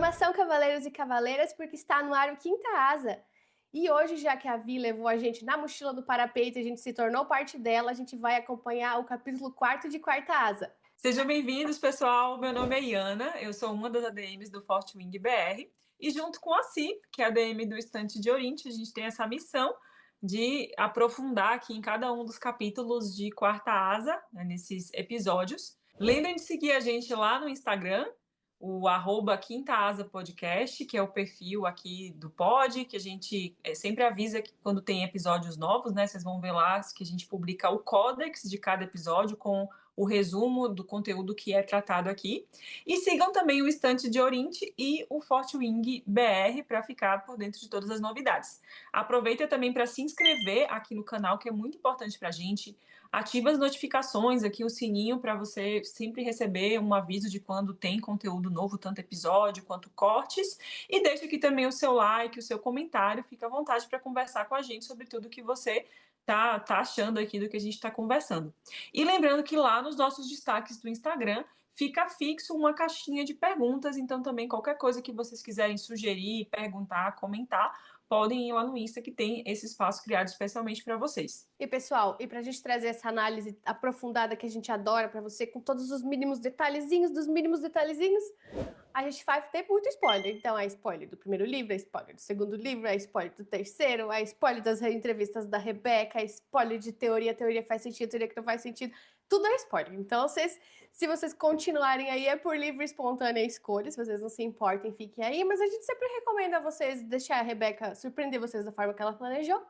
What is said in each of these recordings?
Formação, cavaleiros e cavaleiras, porque está no ar o Quinta Asa. E hoje, já que a Vi levou a gente na mochila do parapeito e a gente se tornou parte dela, a gente vai acompanhar o capítulo 4 de Quarta Asa. Sejam bem-vindos, pessoal. Meu nome é Iana, eu sou uma das ADMs do Forte Wing BR e junto com a Si, que é a ADM do Estante de Oriente, a gente tem essa missão de aprofundar aqui em cada um dos capítulos de Quarta Asa, né, nesses episódios. Lembrem de seguir a gente lá no Instagram, o @Quinta Asa Podcast, que é o perfil aqui do pod, que a gente sempre avisa que quando tem episódios novos, né? Vocês vão ver lá que a gente publica o códex de cada episódio com o resumo do conteúdo que é tratado aqui. E sigam também o Estante de Oriente e o Forte Wing BR para ficar por dentro de todas as novidades. Aproveita também para se inscrever aqui no canal, que é muito importante para a gente. Ativa as notificações aqui, o sininho, para você sempre receber um aviso de quando tem conteúdo novo, tanto episódio quanto cortes. E deixa aqui também o seu like, o seu comentário. Fica à vontade para conversar com a gente sobre tudo que você tá achando aqui do que a gente está conversando. E lembrando que lá nos nossos destaques do Instagram fica fixo uma caixinha de perguntas, então também qualquer coisa que vocês quiserem sugerir, perguntar, comentar, podem ir lá no Insta que tem esse espaço criado especialmente para vocês. E pessoal, e pra gente trazer essa análise aprofundada que a gente adora pra você, com todos os mínimos detalhezinhos dos mínimos detalhezinhos, a gente vai ter muito spoiler. Então, é spoiler do primeiro livro, é spoiler do segundo livro, é spoiler do terceiro, é spoiler das entrevistas da Rebeca, é spoiler de teoria faz sentido, teoria que não faz sentido. Tudo é spoiler. Então, se vocês continuarem aí, é por livre e espontânea escolha. Se vocês não se importem, fiquem aí. Mas a gente sempre recomenda a vocês deixar a Rebeca surpreender vocês da forma que ela planejou.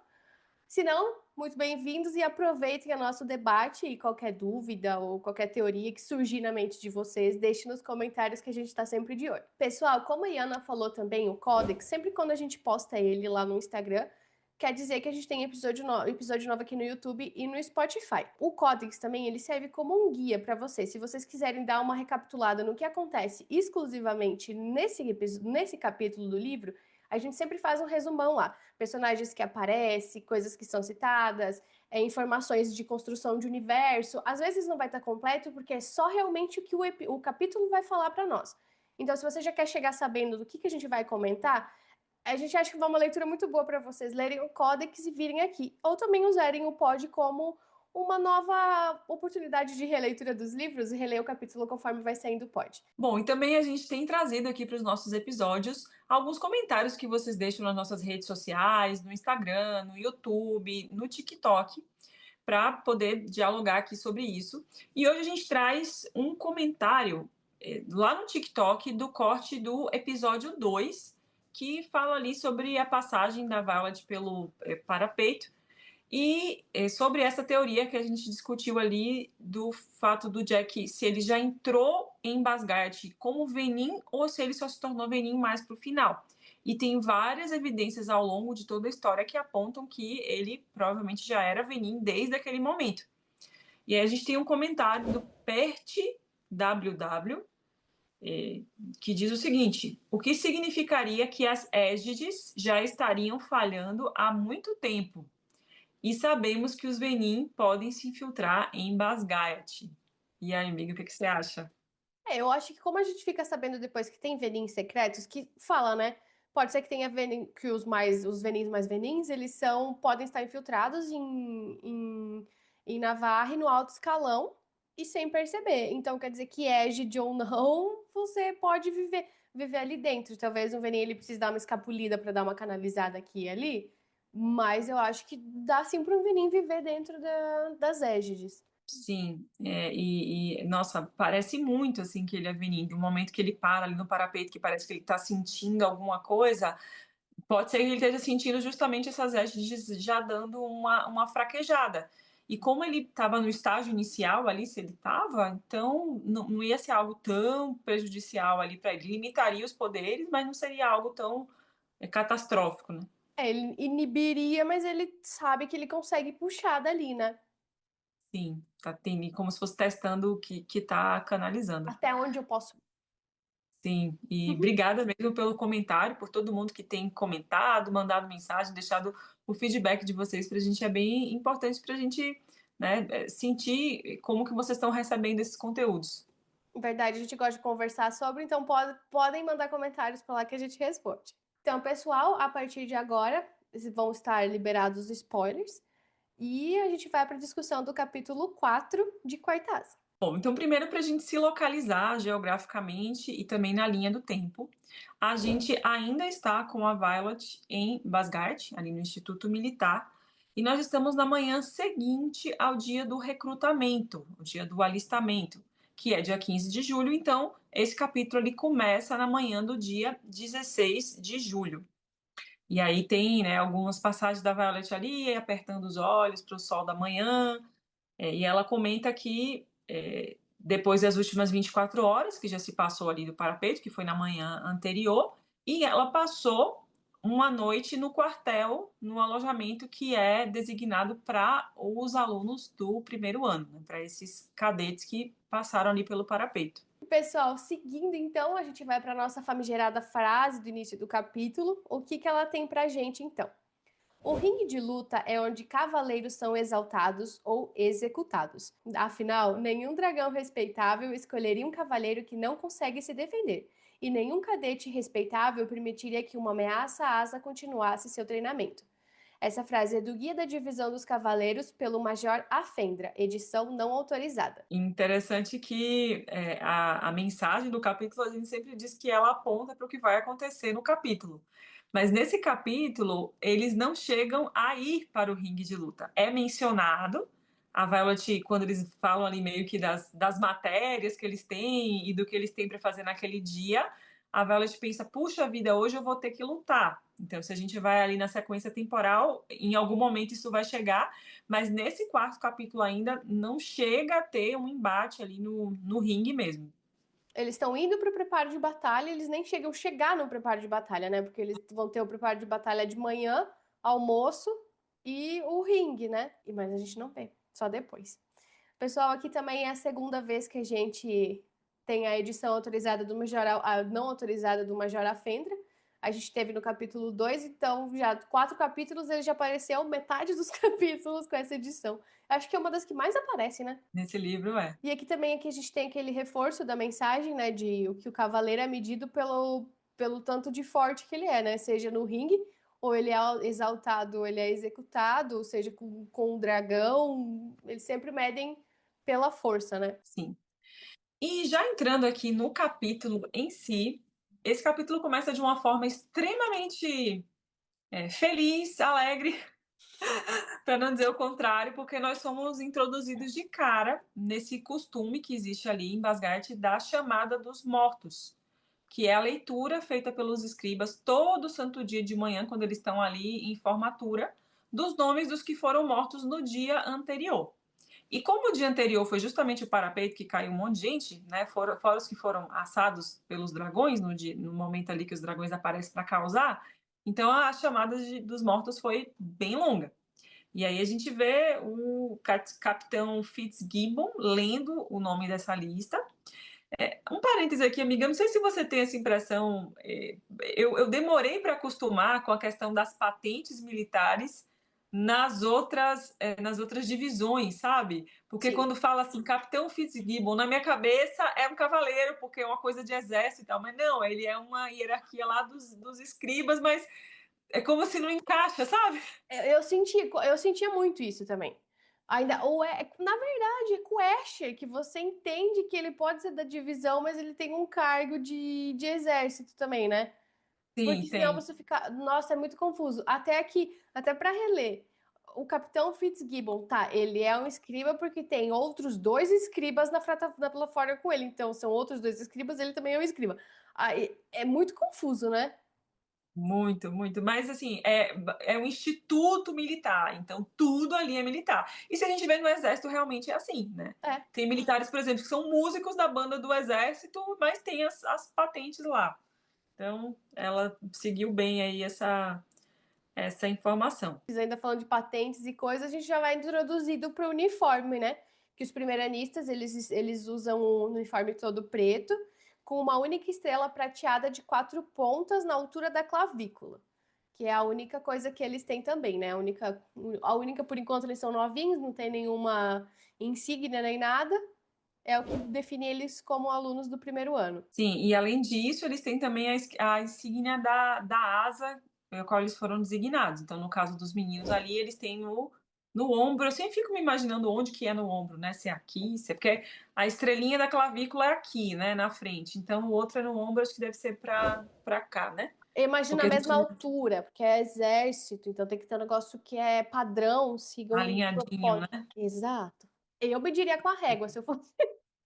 Se não, muito bem-vindos e aproveitem o nosso debate e qualquer dúvida ou qualquer teoria que surgir na mente de vocês, deixe nos comentários que a gente está sempre de olho. Pessoal, como a Iana falou também, o Codex, sempre quando a gente posta ele lá no Instagram, quer dizer que a gente tem episódio novo aqui no YouTube e no Spotify. O Codex também, ele serve como um guia para vocês. Se vocês quiserem dar uma recapitulada no que acontece exclusivamente nesse capítulo do livro, a gente sempre faz um resumão lá. Personagens que aparecem, coisas que são citadas, informações de construção de universo. Às vezes não vai estar completo, porque é só realmente o que o capítulo vai falar para nós. Então, se você já quer chegar sabendo do que a gente vai comentar, a gente acha que vai uma leitura muito boa para vocês lerem o Codex e virem aqui. Ou também usarem o pod como uma nova oportunidade de releitura dos livros e reler o capítulo conforme vai saindo o pod. Bom, e também a gente tem trazido aqui para os nossos episódios alguns comentários que vocês deixam nas nossas redes sociais, no Instagram, no YouTube, no TikTok, para poder dialogar aqui sobre isso. E hoje a gente traz um comentário lá no TikTok do corte do episódio 2, que fala ali sobre a passagem da Violet pelo parapeito e sobre essa teoria que a gente discutiu ali do fato do Jack, se ele já entrou em Basgard como Venin ou se ele só se tornou Venin mais para o final. E tem várias evidências ao longo de toda a história que apontam que ele provavelmente já era Venin desde aquele momento. E aí a gente tem um comentário do Pert WW, que diz o seguinte: o que significaria que as Égides já estariam falhando há muito tempo? E sabemos que os Venin podem se infiltrar em Basgaiat. E aí, amiga, o que você acha? Eu acho que como a gente fica sabendo depois que tem venins secretos, que fala, né? Pode ser que tenha que os venins mais venins, podem estar infiltrados em Navarre no alto escalão e sem perceber. Então quer dizer que égide ou não, você pode viver ali dentro. Talvez um venin ele precise dar uma escapulida para dar uma canalizada aqui e ali, mas eu acho que dá sim para um venin viver dentro das égides. Sim, nossa, parece muito assim que ele é Venin. Do momento que ele para ali no parapeito, que parece que ele está sentindo alguma coisa, pode ser que ele esteja sentindo justamente essas égide já dando uma fraquejada. E como ele estava no estágio inicial ali, se ele estava, então não ia ser algo tão prejudicial ali para ele. Limitaria os poderes, mas não seria algo tão catastrófico, né? Ele inibiria, mas ele sabe que ele consegue puxar dali, né? Sim, tá tem, como se fosse testando o que tá canalizando. Até onde eu posso. Sim, e Uhum. obrigada mesmo pelo comentário, por todo mundo que tem comentado, mandado mensagem, deixado o feedback de vocês pra gente é bem importante pra gente, né, sentir como que vocês estão recebendo esses conteúdos. Verdade, a gente gosta de conversar sobre, então podem mandar comentários para lá que a gente responde. Então, pessoal, a partir de agora vão estar liberados os spoilers e a gente vai para a discussão do capítulo 4 de Quartaz. Bom, então primeiro para a gente se localizar geograficamente e também na linha do tempo, a gente ainda está com a Violet em Basgard, ali no Instituto Militar, e nós estamos na manhã seguinte ao dia do recrutamento, o dia do alistamento, que é dia 15 de julho, então esse capítulo ali começa na manhã do dia 16 de julho. E aí tem, né, algumas passagens da Violet ali, apertando os olhos para o sol da manhã, e ela comenta que depois das últimas 24 horas, que já se passou ali do parapeito, que foi na manhã anterior, e ela passou uma noite no quartel, no alojamento que é designado para os alunos do primeiro ano, né, para esses cadetes que passaram ali pelo parapeito. Pessoal, seguindo então, a gente vai para a nossa famigerada frase do início do capítulo. O que ela tem para a gente então? O ringue de luta é onde cavaleiros são exaltados ou executados. Afinal, nenhum dragão respeitável escolheria um cavaleiro que não consegue se defender, e nenhum cadete respeitável permitiria que uma ameaça asa continuasse seu treinamento. Essa frase é do Guia da Divisão dos Cavaleiros pelo Major Afendra, edição não autorizada. Interessante que a mensagem do capítulo, a gente sempre diz que ela aponta para o que vai acontecer no capítulo. Mas nesse capítulo, eles não chegam a ir para o ringue de luta. É mencionado, a Violet, quando eles falam ali meio que das matérias que eles têm e do que eles têm para fazer naquele dia, a Violet pensa, puxa vida, hoje eu vou ter que lutar. Então, se a gente vai ali na sequência temporal, em algum momento isso vai chegar, mas nesse quarto capítulo ainda não chega a ter um embate ali no ringue mesmo. Eles estão indo para o preparo de batalha, eles nem chegam a chegar no preparo de batalha, né? Porque eles vão ter o preparo de batalha de manhã, almoço e o ringue, né? Mas a gente não vê, só depois. Pessoal, aqui também é a segunda vez que a gente tem a edição autorizada do Major, a não autorizada do Major Afendra. A gente teve no capítulo 2, então já 4 capítulos ele já apareceu metade dos capítulos com essa edição. Acho que é uma das que mais aparece, né? Nesse livro é. E aqui também a gente tem aquele reforço da mensagem, né, de o que o cavaleiro é medido pelo tanto de forte que ele é, né? Seja no ringue, ou ele é exaltado, ou ele é executado, ou seja, com um dragão, eles sempre medem pela força, né? Sim. E já entrando aqui no capítulo em si, esse capítulo começa de uma forma extremamente feliz, alegre, para não dizer o contrário, porque nós somos introduzidos de cara nesse costume que existe ali em Basgard da chamada dos mortos, que é a leitura feita pelos escribas todo santo dia de manhã, quando eles estão ali em formatura, dos nomes dos que foram mortos no dia anterior. E como o dia anterior foi justamente o parapeito que caiu um monte de gente, né? Fora os que foram assados pelos dragões no momento ali que os dragões aparecem para causar, então a chamada dos mortos foi bem longa. E aí a gente vê o capitão Fitzgibbon lendo o nome dessa lista. Um parêntese aqui, amiga, não sei se você tem essa impressão, eu demorei para acostumar com a questão das patentes militares nas outras divisões, sabe? Porque Sim. quando fala assim, Capitão Fitzgibbon, na minha cabeça é um cavaleiro, porque é uma coisa de exército e tal, mas não, ele é uma hierarquia lá dos escribas, mas é como se não encaixa, sabe? Eu sentia muito isso também. Ainda, na verdade, é com o Escher, que você entende que ele pode ser da divisão, mas ele tem um cargo de exército também, né? Sim, Porque senão tem. você fica. Nossa, é muito confuso. Até aqui, até para reler. O Capitão Fitzgibbon, tá? Ele é um escriba porque tem outros dois escribas na plataforma com ele. Então, são outros dois escribas, ele também é um escriba. Aí, é muito confuso, né? Muito, muito. Mas, assim, é um instituto militar, então tudo ali é militar. E se a gente vê no Exército, realmente é assim, né? É. Tem militares, por exemplo, que são músicos da banda do Exército, mas tem as patentes lá. Então, ela seguiu bem aí essa informação. Ainda falando de patentes e coisas, a gente já vai introduzido para o uniforme, né? Que os primeiranistas, eles usam um uniforme todo preto, com uma única estrela prateada de 4 pontas na altura da clavícula. Que é a única coisa que eles têm também, né? A única por enquanto, eles são novinhos, não tem nenhuma insígnia nem nada. É o que define eles como alunos do primeiro ano. Sim, e além disso, eles têm também a insígnia da asa pela qual eles foram designados. Então, no caso dos meninos ali, eles têm no ombro. Eu sempre fico me imaginando onde que é no ombro, né? Se é aqui, se é porque a estrelinha da clavícula é aqui, né? Na frente. Então, o outro é no ombro, acho que deve ser pra cá, né? Eu imagino a Porque a mesma gente altura, porque é exército, então tem que ter um negócio que é padrão, siga um alinhadinho, propósito. né? Exato. Eu mediria com a régua, se eu fosse,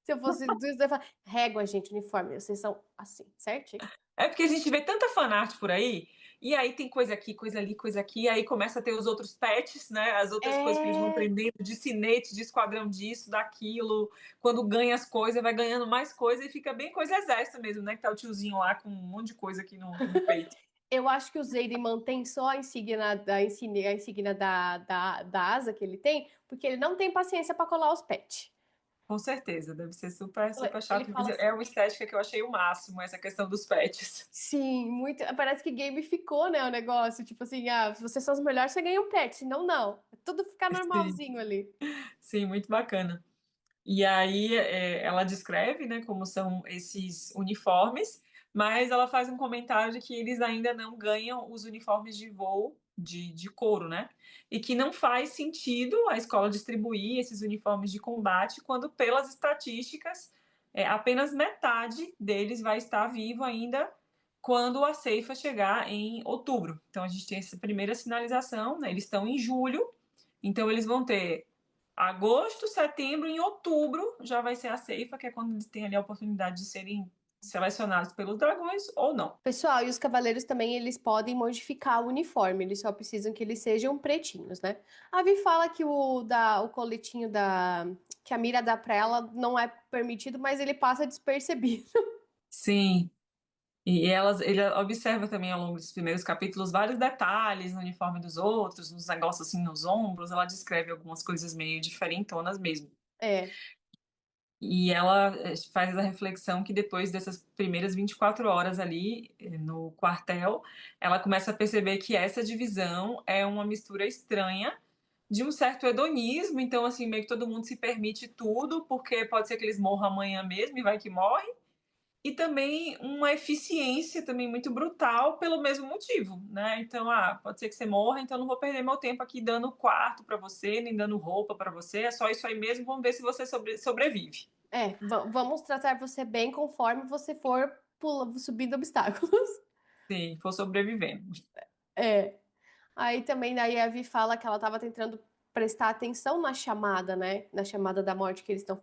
se eu fosse do eu ia falar, régua, gente, uniforme, vocês são assim, certinho. É porque a gente vê tanta fanart por aí, e aí tem coisa aqui, coisa ali, coisa aqui, e aí começa a ter os outros patches, né? As outras coisas que eles vão É, aprendendo de cinete, de esquadrão disso, daquilo. Quando ganha as coisas, vai ganhando mais coisa e fica bem coisa exércita mesmo, né? Que tá o tiozinho lá com um monte de coisa aqui no peito. eu acho que o Zayden mantém só a insígnia da asa que ele tem, porque ele não tem paciência para colar os pets. Com certeza, deve ser super, super Ele chato, mas fala assim, é uma estética que eu achei o máximo, essa questão dos patches. sim, muito. Parece que gamificou, né, o negócio. Tipo assim, ah, se vocês são os melhores, você ganha um pet. Senão, não. É tudo ficar Sim, normalzinho ali. sim, muito bacana. E aí ela descreve, né, como são esses uniformes, mas ela faz um comentário de que eles ainda não ganham os uniformes de voo de couro, né? E que não faz sentido a escola distribuir esses uniformes de combate quando, pelas estatísticas, apenas metade deles vai estar vivo ainda quando a ceifa chegar em outubro. Então a gente tem essa primeira sinalização, né? Eles estão em julho, então eles vão ter agosto, setembro, em outubro já vai ser a ceifa, que é quando eles têm ali a oportunidade de serem selecionados pelos dragões ou não. Pessoal, e os cavaleiros também, eles podem modificar o uniforme. Eles só precisam que eles sejam pretinhos, né? A Vi fala que o coletinho que a Mira dá pra ela não é permitido, mas ele passa despercebido. Sim, e ele observa também ao longo dos primeiros capítulos vários detalhes no uniforme dos outros, nos negócios assim nos ombros, ela descreve algumas coisas meio diferentonas mesmo. É, E ela faz a reflexão que depois dessas primeiras 24 horas ali no quartel, ela começa a perceber que essa divisão é uma mistura estranha de um certo hedonismo, então assim, meio que todo mundo se permite tudo, porque pode ser que eles morram amanhã mesmo e vai que morre, e também uma eficiência também muito brutal pelo mesmo motivo, né? Então, pode ser que você morra, então não vou perder meu tempo aqui dando quarto para você, nem dando roupa para você, é só isso aí mesmo, vamos ver se você sobrevive. vamos tratar você bem conforme você for subindo obstáculos. Sim, for sobrevivendo. É. Aí também daí a Vi fala que ela estava tentando prestar atenção na chamada, né? Na chamada da morte que eles estão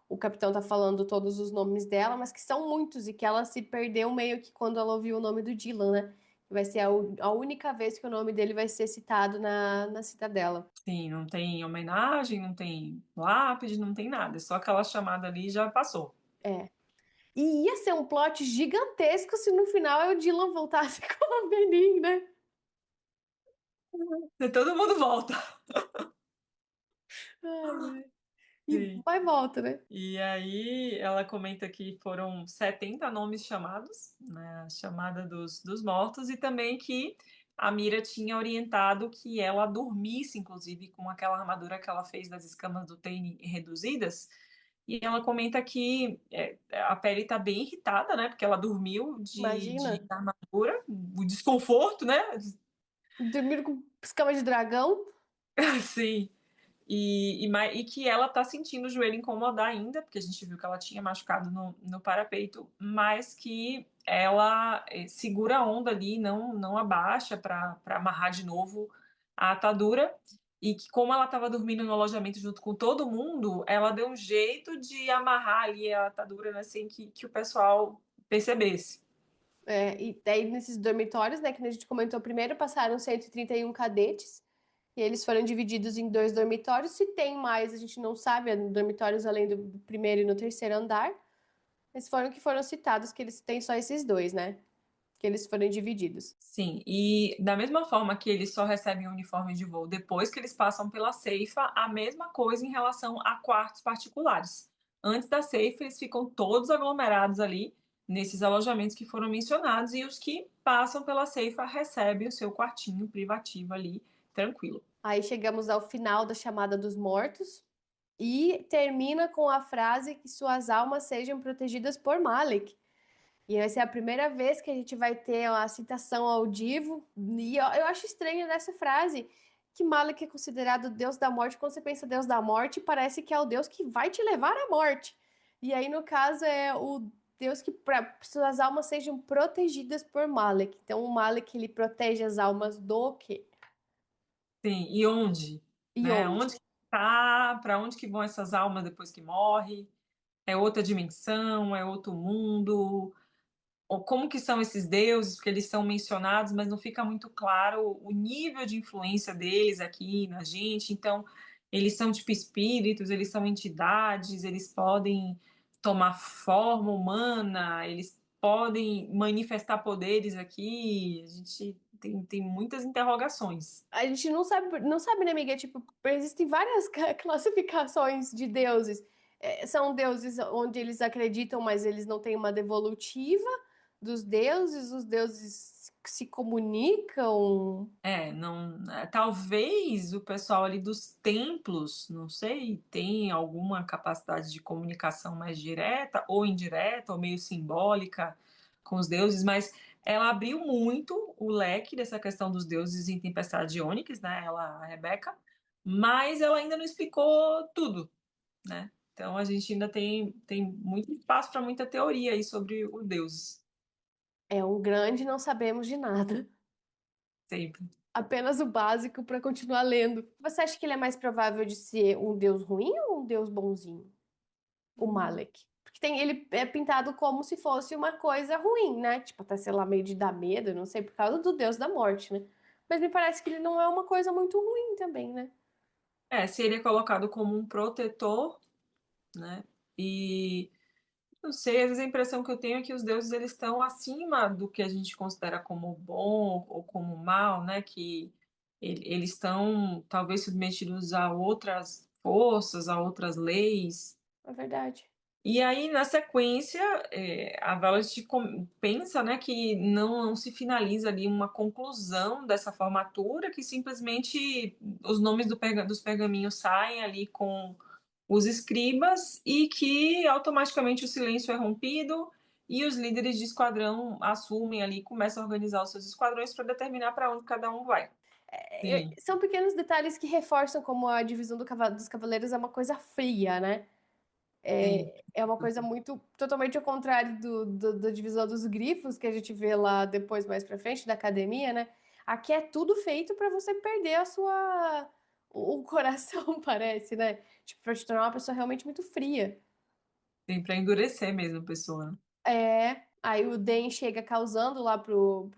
o capitão tá falando todos os nomes dela, mas que são muitos e que ela se perdeu meio que quando ela ouviu o nome do Dylan, né? Vai ser a única vez que o nome dele vai ser citado na cidadela. Sim, não tem homenagem, não tem lápide, não tem nada. É só aquela chamada ali e já passou. É. E ia ser um plot gigantesco se no final o Dylan voltasse com a Benin, né? E todo mundo volta. Ai, ai. E Sim. vai e volta, né? E aí ela comenta que foram 70 nomes chamados, né, a chamada dos mortos, e também que a Mira tinha orientado que ela dormisse, inclusive, com aquela armadura que ela fez das escamas do Taine reduzidas. E ela comenta que a pele está bem irritada, né? Porque ela dormiu de Imagina. armadura, o desconforto, né? Dormir com escama de dragão. Sim. E que ela tá sentindo o joelho incomodar ainda, porque a gente viu que ela tinha machucado no parapeito, mas que ela segura a onda ali, não abaixa para amarrar de novo a atadura. E que, como ela estava dormindo no alojamento junto com todo mundo, ela deu um jeito de amarrar ali a atadura, né, sem que o pessoal percebesse. É, e daí nesses dormitórios, né, que a gente comentou primeiro, passaram 131 cadetes, e eles foram divididos em dois dormitórios. Se tem mais, a gente não sabe, dormitórios além do primeiro e no terceiro andar. Mas foram que foram citados, que eles têm só esses dois, né? Que eles foram divididos. Sim, e da mesma forma que eles só recebem o uniforme de voo depois que eles passam pela ceifa, a mesma coisa em relação a quartos particulares. Antes da ceifa, eles ficam todos aglomerados ali nesses alojamentos que foram mencionados, e os que passam pela ceifa recebem o seu quartinho privativo ali, tranquilo. Aí chegamos ao final da chamada dos mortos. E termina com a frase que suas almas sejam protegidas por Malek. E vai ser a primeira vez que a gente vai ter uma citação audível. E eu acho estranho nessa frase que Malek é considerado o deus da morte. Quando você pensa Deus da morte, parece que é o Deus que vai te levar à morte. E aí, no caso, é o Deus que para suas almas sejam protegidas por Malek. Então, o Malek ele protege as almas do quê? Sim, e onde? E Né? onde? Onde que tá? Para onde que vão essas almas depois que morre? É outra dimensão? É outro mundo? Ou como que são esses deuses? Porque eles são mencionados, mas não fica muito claro o nível de influência deles aqui na gente. Então, eles são tipo espíritos, eles são entidades, eles podem tomar forma humana, eles podem manifestar poderes aqui. A gente tem muitas interrogações. A gente não sabe, né, amiga? Tipo, existem várias classificações de deuses. São deuses onde eles acreditam, mas eles não têm uma devolutiva dos deuses, os deuses que se comunicam. Não, talvez o pessoal ali dos templos, não sei, tem alguma capacidade de comunicação mais direta ou indireta ou meio simbólica com os deuses, mas ela abriu muito o leque dessa questão dos deuses em Tempestade de Ônix, né? A Rebeca, mas ela ainda não explicou tudo, né? Então a gente ainda tem muito espaço para muita teoria aí sobre os deuses, É um grande não sabemos de nada. sempre. Apenas o básico para continuar lendo. Você acha que ele é mais provável de ser um deus ruim ou um deus bonzinho? O Malek. Porque ele é pintado como se fosse uma coisa ruim, né? Tipo, até sei lá, meio de dar medo, não sei, por causa do deus da morte, né? Mas me parece que ele não é uma coisa muito ruim também, né? Se ele é colocado como um protetor, né? E não sei, às vezes a impressão que eu tenho é que os deuses eles estão acima do que a gente considera como bom ou como mal, né? Que eles estão talvez submetidos a outras forças, a outras leis. É verdade. E aí, na sequência, a Violet pensa, né, que não se finaliza ali uma conclusão dessa formatura, que simplesmente os nomes dos pergaminhos saem ali com os escribas e que automaticamente o silêncio é rompido e os líderes de esquadrão assumem ali, começam a organizar os seus esquadrões para determinar para onde cada um vai. Sim, São pequenos detalhes que reforçam como a divisão dos cavaleiros é uma coisa fria, né? sim, É uma coisa muito totalmente ao contrário da divisão dos grifos que a gente vê lá depois, mais pra frente, da academia, né? Aqui é tudo feito pra você perder o coração, parece, né? Tipo, pra te tornar uma pessoa realmente muito fria. sim, para endurecer mesmo a pessoa, né? Aí o Den chega causando lá pro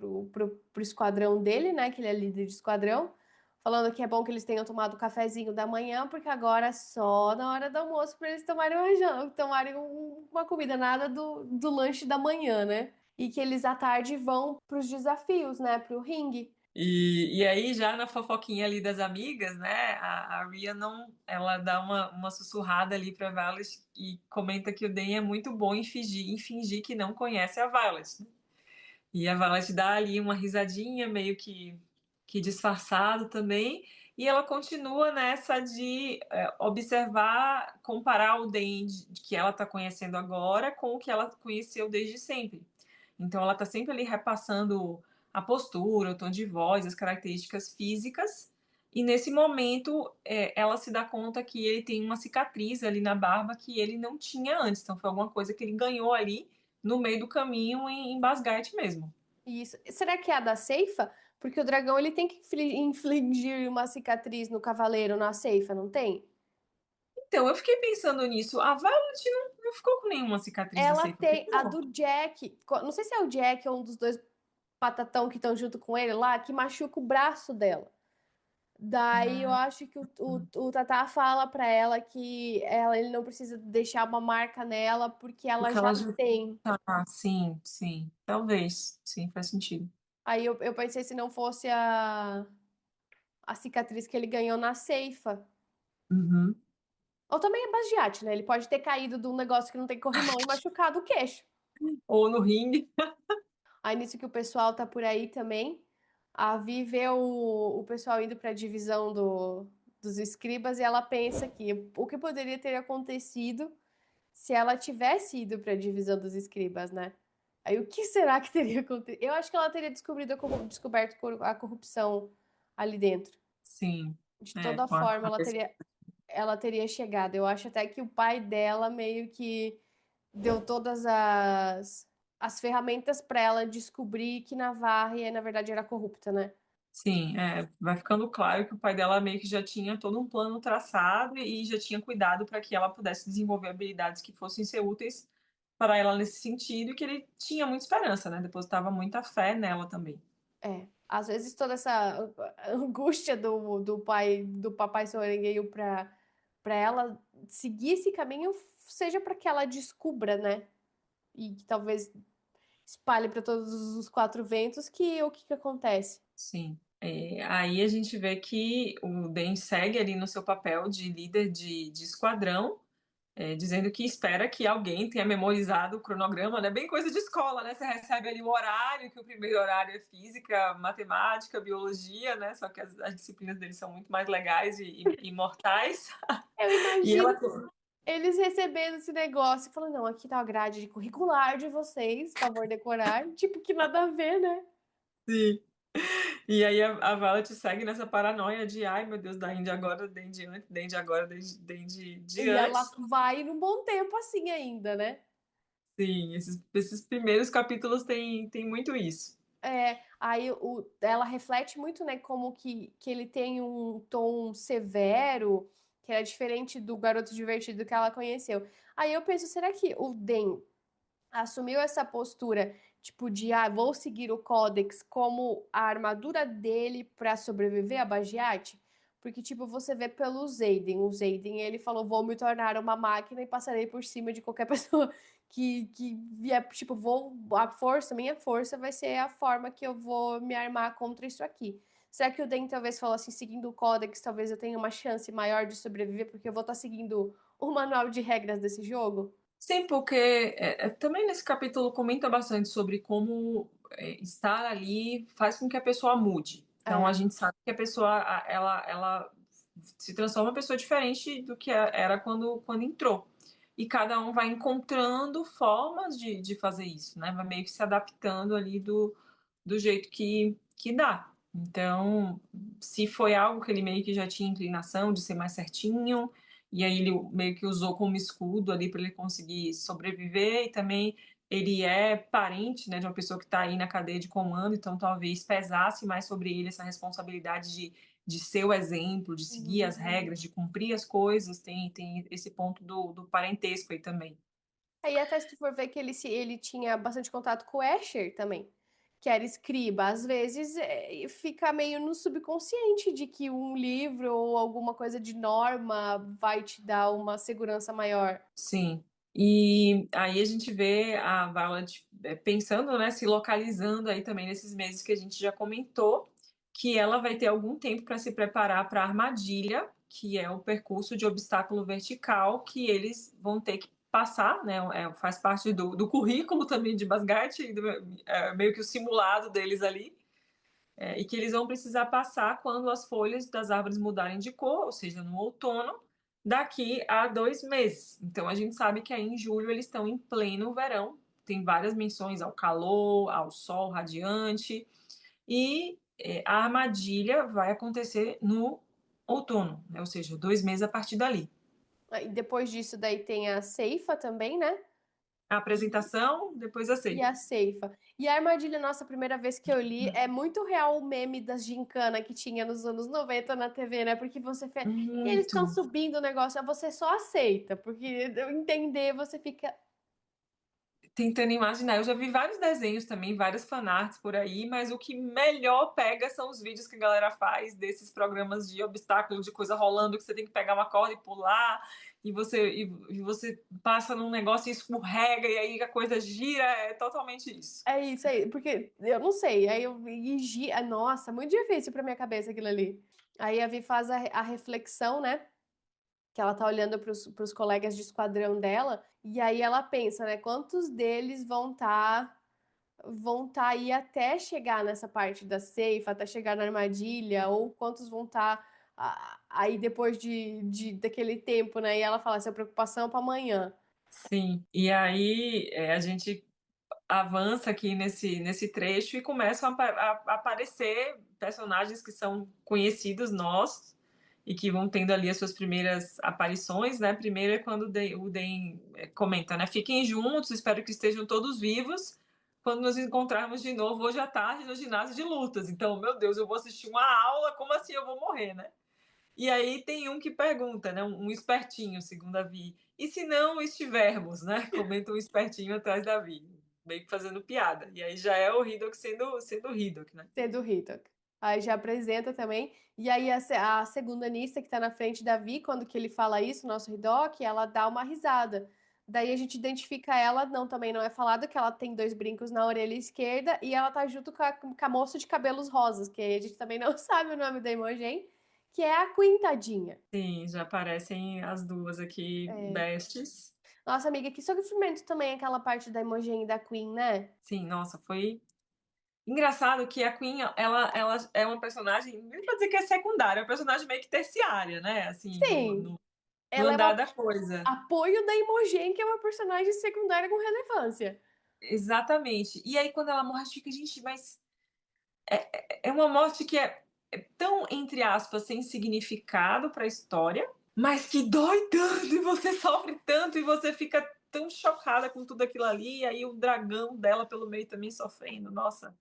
esquadrão dele, né? Que ele é líder de esquadrão, falando que é bom que eles tenham tomado o cafezinho da manhã, porque agora é só na hora do almoço para eles tomarem tomarem uma comida, nada do lanche da manhã, né? E que eles à tarde vão pros desafios, né? Pro ringue. E aí, já na fofoquinha ali das amigas, né, a Rhea não, ela dá uma sussurrada ali pra Violet e comenta que o Dan é muito bom em fingir que não conhece a Violet, né? E a Violet dá ali uma risadinha, meio que disfarçado também, e ela continua nessa de observar, comparar o Dan que ela tá conhecendo agora com o que ela conheceu desde sempre. Então ela tá sempre ali repassando a postura, o tom de voz, as características físicas. E nesse momento ela se dá conta que ele tem uma cicatriz ali na barba que ele não tinha antes. Então foi alguma coisa que ele ganhou ali no meio do caminho em Basgate mesmo. Isso. Será que é a da ceifa? Porque o dragão ele tem que infligir uma cicatriz no cavaleiro na ceifa, não tem? Então eu fiquei pensando nisso. A Violet não ficou com nenhuma cicatriz na Ela Seifa, tem a ficou? do Jack. Não sei se é o Jack ou um dos dois patatão que estão junto com ele lá, que machuca o braço dela. Daí eu Ah, acho que o Tatá fala pra ela que ele não precisa deixar uma marca nela porque ela porque já ela já tem. tá. Sim, sim. Talvez. Sim, faz sentido. Aí eu pensei se não fosse a cicatriz que ele ganhou na ceifa. Uhum. Ou também é bastiate, né? Ele pode ter caído de um negócio que não tem corrimão e machucado o queixo. Ou no ringue. Aí nisso que o pessoal tá por aí também. A Vi vê o pessoal indo pra divisão dos escribas e ela pensa que o que poderia ter acontecido se ela tivesse ido para a divisão dos escribas, né? Aí o que será que teria acontecido? Eu acho que ela teria descoberto a corrupção ali dentro. Sim, De toda com a forma, cabeça. ela teria chegado. Eu acho até que o pai dela meio que deu todas as ferramentas para ela descobrir que Navarre, na verdade, era corrupta, né? Sim, vai ficando claro que o pai dela meio que já tinha todo um plano traçado e já tinha cuidado para que ela pudesse desenvolver habilidades que fossem ser úteis para ela nesse sentido e que ele tinha muita esperança, né? Depositava muita fé nela também. É. Às vezes toda essa angústia do pai, do papai Sorengueio para ela seguir esse caminho seja para que ela descubra, né? E que talvez espalhe para todos os quatro ventos que o que que acontece. Sim. Aí a gente vê que o Den segue ali no seu papel de líder de esquadrão, dizendo que espera que alguém tenha memorizado o cronograma, né? Bem coisa de escola, né? Você recebe ali o horário, que o primeiro horário é física, matemática, biologia, né? Só que as disciplinas deles são muito mais legais e mortais. Eu E ela. imagino eles recebendo esse negócio e falando, não, aqui tá a grade curricular de vocês, por favor, decorar. Tipo, que nada a ver, né? Sim. E aí a Violet segue nessa paranoia de ai meu Deus, da Índia agora, Dende antes, Dende agora, Dende de E ela antes. vai num bom tempo assim ainda, né? Sim, esses primeiros capítulos tem muito isso. Aí ela reflete muito, né, como que ele tem um tom severo, que era diferente do garoto divertido que ela conheceu. Aí eu penso, será que o Den assumiu essa postura, tipo, de vou seguir o Codex como a armadura dele para sobreviver a Bagiate? Porque, tipo, você vê pelo Zayden. O Zayden, ele falou, vou me tornar uma máquina e passarei por cima de qualquer pessoa que vier, tipo, minha força vai ser a forma que eu vou me armar contra isso aqui. Será que o Den talvez falou assim, seguindo o Codex, talvez eu tenha uma chance maior de sobreviver, porque eu vou estar seguindo o manual de regras desse jogo? Sim, porque também nesse capítulo comenta bastante sobre como estar ali faz com que a pessoa mude. Então a É. gente sabe que a pessoa ela se transforma em uma pessoa diferente do que era quando entrou. E cada um vai encontrando formas de fazer isso, né? Vai meio que se adaptando ali do jeito que dá. Então, se foi algo que ele meio que já tinha inclinação de ser mais certinho, e aí ele meio que usou como escudo ali para ele conseguir sobreviver, e também ele é parente, né, de uma pessoa que está aí na cadeia de comando, então talvez pesasse mais sobre ele essa responsabilidade de ser o exemplo, de seguir as Uhum. regras, de cumprir as coisas, tem esse ponto do parentesco aí também. Aí até se tu for ver que ele tinha bastante contato com o Escher também, que era escriba. Às vezes fica meio no subconsciente de que um livro ou alguma coisa de norma vai te dar uma segurança maior. Sim. E aí a gente vê a Violet pensando, né, se localizando aí também nesses meses que a gente já comentou, que ela vai ter algum tempo para se preparar para a armadilha, que é o percurso de obstáculo vertical que eles vão ter que passar, né? Faz parte do currículo também de Basgard, meio que o simulado deles ali. E que eles vão precisar passar quando as folhas das árvores mudarem de cor, ou seja, no outono, daqui a 2 meses. Então a gente sabe que aí em julho eles estão em pleno verão, tem várias menções ao calor, ao sol radiante, e a armadilha vai acontecer no outono, né? Ou seja, 2 meses a partir dali. E depois disso, daí tem a ceifa também, né? A apresentação, depois a E ceifa. a ceifa. E a armadilha, nossa, a primeira vez que eu li, é muito real o meme das gincana que tinha nos anos 90 na TV, né? Porque você fez. E eles estão Muito. subindo o negócio, aí você só aceita, porque entender você fica. Tentando imaginar. Eu já vi vários desenhos também, várias fanarts por aí, mas o que melhor pega são os vídeos que a galera faz desses programas de obstáculo, de coisa rolando, que você tem que pegar uma corda e pular, e você passa num negócio e escorrega, e aí a coisa gira. É totalmente isso. É isso aí, porque eu não sei. Aí eu nossa, muito difícil pra minha cabeça aquilo ali. Aí a Vi faz a reflexão, né? Que ela tá olhando pros colegas de esquadrão dela, e aí ela pensa, né? Quantos deles vão tá aí até chegar nessa parte da safe, até chegar na armadilha, ou quantos vão estar Aí depois daquele tempo, né? E ela fala, essa preocupação para amanhã. Sim. E aí a gente avança aqui nesse trecho e começam a aparecer personagens que são conhecidos nossos e que vão tendo ali as suas primeiras aparições, né? Primeiro é quando o Den comenta, né? Fiquem juntos, espero que estejam todos vivos quando nos encontrarmos de novo hoje à tarde no ginásio de lutas. Então, meu Deus, eu vou assistir uma aula, como assim eu vou morrer, né? E aí tem um que pergunta, né? Um espertinho, segundo a Vi. E se não estivermos, né? Comenta um espertinho atrás da Vi, meio que fazendo piada. E aí já é o Hiddleston sendo Hiddleston, né? Sendo Hitok. Aí já apresenta também. E aí a segunda Nissa que tá na frente da Vi, quando que ele fala isso, nosso Hidoki, ela dá uma risada. Daí a gente identifica ela, não, também não é falado que ela tem dois brincos na orelha esquerda e ela tá junto com a moça de cabelos rosas, que a gente também não sabe o nome da Imogen, que é a Queen, tadinha. Sim, já aparecem as duas aqui, É. bestes. Nossa, amiga, que sofrimento também aquela parte da Imogen e da Queen, né? Sim, nossa, foi engraçado que a Queen, ela é uma personagem, nem vou dizer que é secundária, é uma personagem meio que terciária, né? Assim, Sim, no ela é andar o da coisa. apoio da Imogen, que é uma personagem secundária com relevância. Exatamente. E aí, quando ela morre, a gente fica, gente, mas é uma morte que é tão, entre aspas, sem significado para a história, mas que dói tanto e você sofre tanto e você fica tão chocada com tudo aquilo ali. E aí o dragão dela pelo meio também sofrendo. Nossa,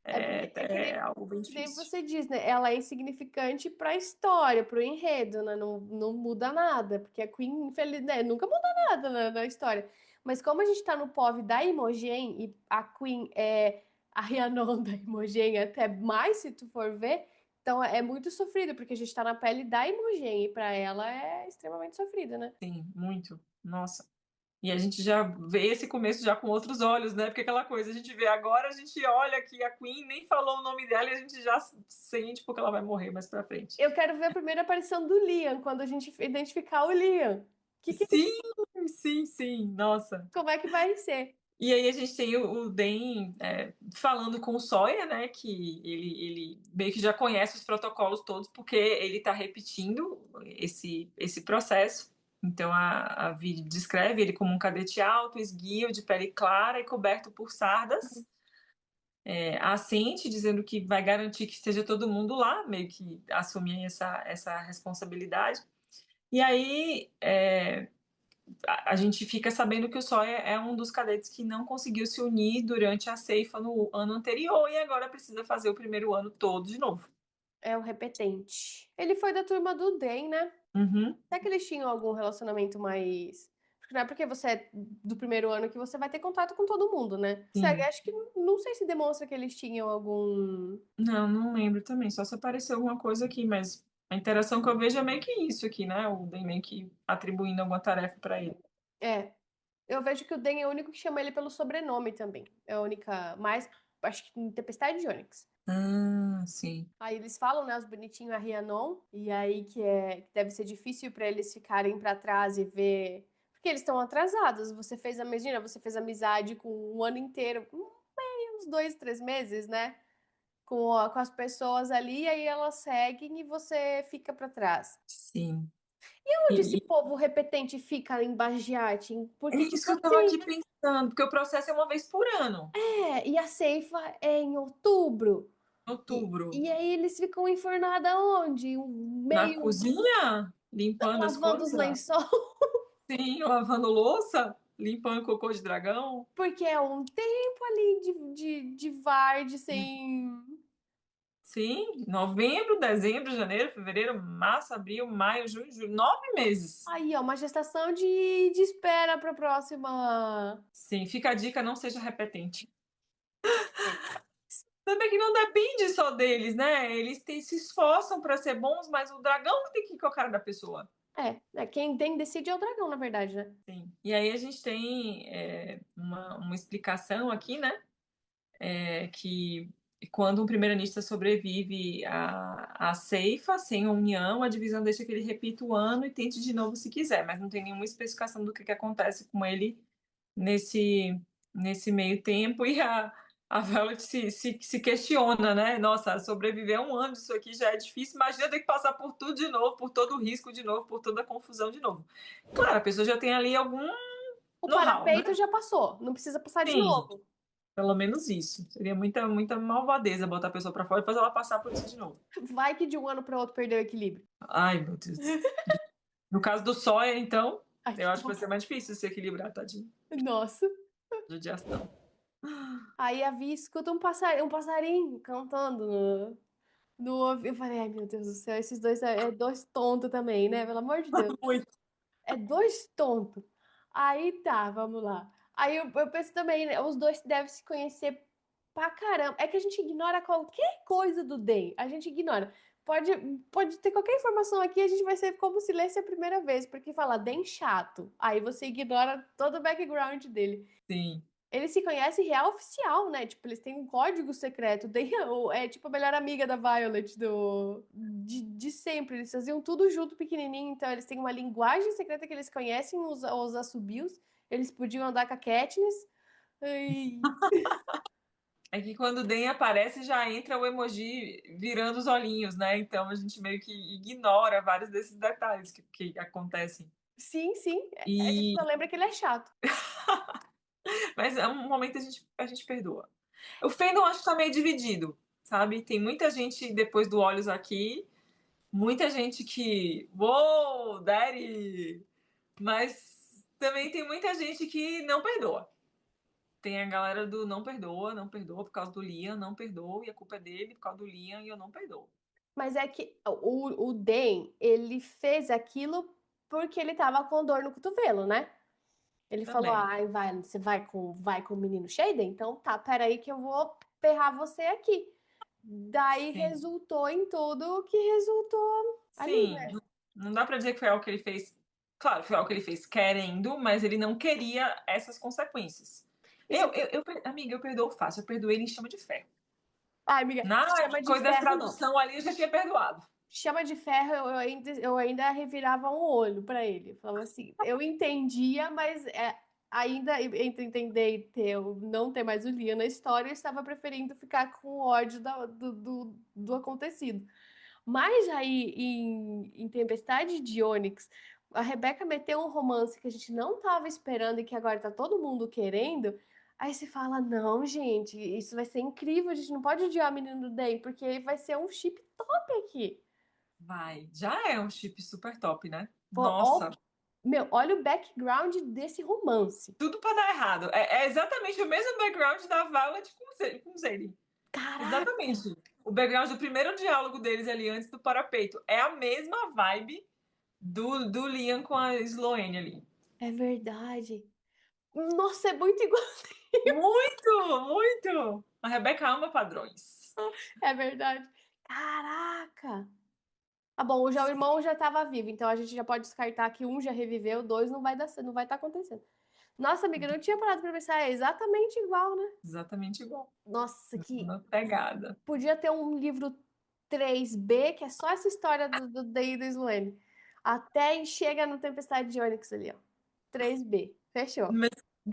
É é algo bem que nem difícil. você diz, né? Ela é insignificante para a história, para o enredo, né? Não, não muda nada, porque a Queen, infeliz, né? Nunca muda nada na história. Mas como a gente tá no POV da Imogen e a Queen é a Rhiannon da Imogen, até mais se tu for ver, então é muito sofrido, porque a gente tá na pele da Imogen e para ela é extremamente sofrido, né? Sim, muito. Nossa. E a gente já vê esse começo já com outros olhos, né? Porque aquela coisa, a gente vê agora, a gente olha que a Queen nem falou o nome dela e a gente já sente porque ela vai morrer mais pra frente. Eu quero ver a primeira aparição do Liam, quando a gente identificar o Liam. Sim, sim, sim, nossa. Como é que vai ser? E aí a gente tem o Dan falando com o Sawyer, né? Que ele meio que já conhece os protocolos todos, porque ele tá repetindo esse processo. Então a Vi descreve ele como um cadete alto, esguio, de pele clara e coberto por sardas. Assente, dizendo que vai garantir que esteja todo mundo lá, meio que assume essa responsabilidade. E aí a gente fica sabendo que o Sawyer é um dos cadetes que não conseguiu se unir durante a ceifa no ano anterior e agora precisa fazer o primeiro ano todo de novo. É o repetente. Ele foi da turma do DEM, né? Uhum, Será que eles tinham algum relacionamento mais. Porque não é porque você é do primeiro ano que você vai ter contato com todo mundo, né? Sério, sim. acho que não sei se demonstra que eles tinham algum. Não lembro também, só se apareceu alguma coisa aqui, mas a interação que eu vejo é meio que isso aqui, né? O Dan meio que atribuindo alguma tarefa para ele. É. Eu vejo que o DEM é o único que chama ele pelo sobrenome também. É a única. Mais. Acho que em Tempestade de Onyx. Ah, sim. Aí eles falam, né, os bonitinhos a Rhiannon, e aí que deve ser difícil para eles ficarem para trás e ver, porque eles estão atrasados. Imagina, você fez amizade com um ano inteiro, uns 2, 3 meses, né, com as pessoas ali, e aí elas seguem e você fica para trás. Sim. E onde esse E, povo repetente fica em Bajate? é Porque, isso tipo que eu tava assim, aqui pensando, porque o processo é uma vez por ano, e a ceifa é em outubro. em outubro. E aí eles ficam enfornados aonde? Na Meio cozinha, limpando as lavando os coisas. lençóis. Sim, lavando louça, limpando cocô de dragão. Porque é um tempo ali de Vard sem. Sim, novembro, dezembro, janeiro, fevereiro, março, abril, maio, junho, julho, 9 meses. Aí, ó, uma gestação de espera para a próxima. Sim, fica a dica, não seja repetente. Eita. Também que não depende só deles, né? Se esforçam para ser bons, mas o dragão que tem que ir com a cara da pessoa. Quem tem decide é o dragão, na verdade, né? Sim. E aí a gente tem uma explicação aqui, né? Que quando um primeiro-ministro sobrevive à ceifa, sem a união, a divisão deixa que ele repita o ano e tente de novo se quiser, mas não tem nenhuma especificação do que acontece com ele nesse, nesse meio tempo. A Violet se questiona, né? Nossa, sobreviver 1 ano disso aqui já é difícil. Imagina ter que passar por tudo de novo, por todo o risco de novo, por toda a confusão de novo. Claro, a pessoa já tem ali algum O know-how, né? parapeito já passou, não precisa passar de Sim, novo. pelo menos isso. Seria muita malvadeza botar a pessoa pra fora e fazer ela passar por isso de novo. Vai que de um ano para outro perdeu o equilíbrio. Ai, meu Deus. No caso do Sawyer, então, Ai, eu que acho que vai dó. ser mais difícil se equilibrar, tadinho. Nossa. Judiação. Aí a Vi escuta um passarinho cantando no ouvido. Eu falei, ai meu Deus do céu, esses dois é dois tontos também, né? Pelo amor de Deus. Muito. É dois tontos. Aí tá, vamos lá. Aí eu penso também, né? Os dois devem se conhecer pra caramba. É que a gente ignora qualquer coisa do Den. A gente ignora. Pode, pode ter qualquer informação aqui, a gente vai ser como se lesse a primeira vez, porque fala Den chato. Aí você ignora todo o background dele. Sim. Eles se conhecem real oficial, né? Tipo, eles têm um código secreto. É tipo a melhor amiga da Violet de sempre. Eles faziam tudo junto, pequenininho. Então, eles têm uma linguagem secreta que eles conhecem, os assobios. Eles podiam andar com a Katniss. Ai, É que quando o Den aparece, já entra o emoji virando os olhinhos, né? Então a gente meio que ignora vários desses detalhes que acontecem. sim, sim. A gente E... só lembra que ele é chato. Mas é um momento a gente perdoa. O fandom acho que tá meio dividido, sabe? Tem muita gente, depois do Olhos Aqui, muita gente que... Uou, Daddy! Mas também tem muita gente que não perdoa. Tem a galera do não perdoa, não perdoa por causa do Liam, não perdoa, e a culpa é dele por causa do Liam, e eu não perdoo. Mas é que o Den, ele fez aquilo porque ele tava com dor no cotovelo, né? Ele falou: Também. ai, vai, você vai com o menino Shaden? Então tá, peraí que eu vou ferrar você aqui. Daí Sim. resultou em tudo o que resultou ali, Sim, né? não dá pra dizer que foi algo que ele fez. Claro, foi algo que ele fez querendo, mas ele não queria essas consequências. E você... Amiga, eu perdoo fácil, eu perdoei ele em chama de ferro. Ai, amiga, Na chama de coisa das ferro não. tradução ali, eu já tinha perdoado. Chama de ferro, eu ainda revirava um olho pra ele. Falava assim, eu entendia, mas ainda entre entender e não ter mais o Liam na história, eu estava preferindo ficar com ódio do acontecido. Mas aí, em Tempestade de Ônix, a Rebeca meteu um romance que a gente não estava esperando e que agora tá todo mundo querendo. Aí você fala, não, gente, isso vai ser incrível, a gente não pode odiar a menina do Day, porque vai ser um chip top aqui. Vai, já é um chip super top, né? Pô, ó, Nossa, meu, olha o background desse romance. tudo pra dar errado. É exatamente o mesmo background da Violet com o Zayden. Caraca, Exatamente. O background do primeiro diálogo deles ali antes do parapeito. É a mesma vibe do Liam com a Sloane ali. é verdade. Nossa, é muito igual. Muito, muito! A Rebeca ama padrões. É verdade. Caraca. Ah, bom, o irmão já estava vivo, então a gente já pode descartar que um já reviveu, dois não vai dar, não vai estar acontecendo. Nossa, amiga, eu não tinha parado para pensar, é exatamente igual, né? Exatamente igual. Nossa, que Uma pegada. podia ter um livro 3B, que é só essa história do Day e do Sloane. Até chega no Tempestade de Ônix ali, ó. 3B. Fechou. Mas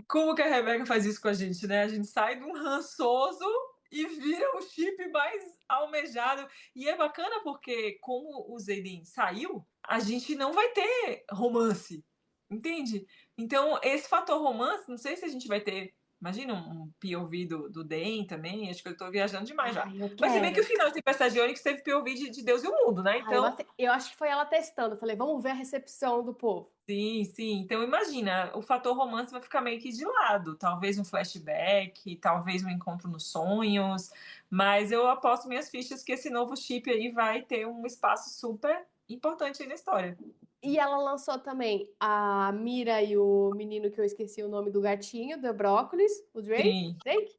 como que a Rebeca faz isso com a gente, né? A gente sai de um rançoso e vira o chip mais almejado. E é bacana porque, como o Zayden saiu, a gente não vai ter romance. Entende? Então, esse fator romance, não sei se a gente vai ter. Imagina um POV do Den também. Acho que eu tô viajando demais já. Ai, eu Mas se bem que o quero. final de Tempestade de Ônix teve POV de Deus e o mundo, né? Ai, Então, eu acho que foi ela testando. Eu falei, vamos ver a recepção do povo. sim, sim. Então imagina, o fator romance vai ficar meio que de lado. Talvez um flashback, talvez um encontro nos sonhos. Mas eu aposto minhas fichas que esse novo chip aí vai ter um espaço super importante aí na história. E ela lançou também a Mira e o menino que eu esqueci o nome do gatinho, do Brócolis, o Drake. Sim, Drake?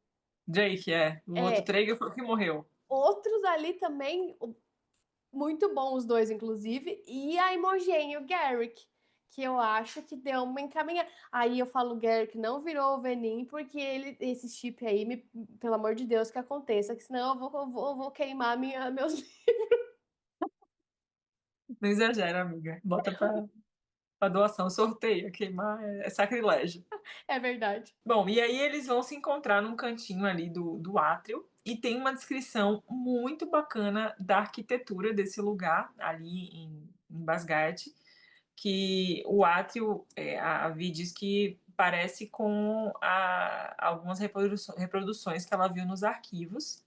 Drake é. O outro É, Traeger foi o que morreu. outros ali também, muito bons os dois, inclusive. E a Imogen e o Garrick, que eu acho que deu uma encaminhada. Aí eu falo, o Garrick não virou o Venin, porque esse chip aí, pelo amor de Deus, que aconteça, que senão eu vou queimar meus. Não exagera, amiga. Bota pra. a doação, sorteio, queimar é sacrilégio. É verdade. Bom, e aí eles vão se encontrar num cantinho ali do átrio, e tem uma descrição muito bacana da arquitetura desse lugar, ali em Basgard, que o átrio, a Vi diz que parece com algumas reproduções que ela viu nos arquivos,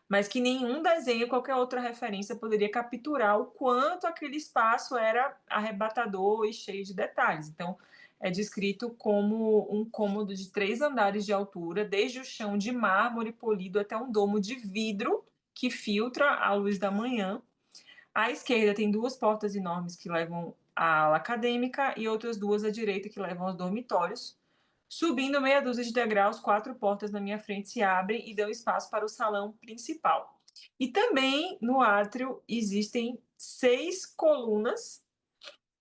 mas que nenhum desenho, qualquer outra referência poderia capturar o quanto aquele espaço era arrebatador e cheio de detalhes. Então, é descrito como um cômodo de 3 andares de altura, desde o chão de mármore polido até um domo de vidro que filtra a luz da manhã. À esquerda tem 2 portas enormes que levam à ala acadêmica e outras 2 à direita que levam aos dormitórios. Subindo meia dúzia de degraus, 4 portas na minha frente se abrem e dão espaço para o salão principal. E também no átrio existem 6 colunas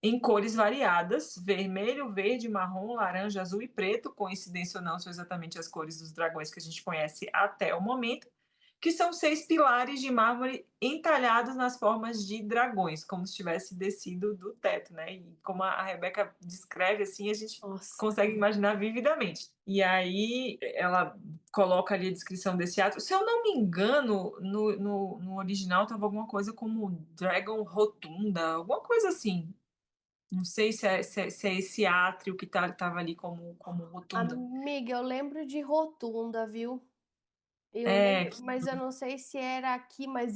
em cores variadas: vermelho, verde, marrom, laranja, azul e preto. Coincidência ou não, são exatamente as cores dos dragões que a gente conhece até o momento, que são 6 pilares de mármore entalhados nas formas de dragões, como se tivesse descido do teto, né? E como a Rebeca descreve assim, a gente Nossa. consegue imaginar vividamente. E aí ela coloca ali a descrição desse ato. Se eu não me engano, no original estava alguma coisa como Dragon Rotunda, alguma coisa assim. Não sei se é esse átrio que estava ali como rotunda. Amiga, eu lembro de rotunda, viu? Eu É, lembro, mas eu não sei se era aqui, mas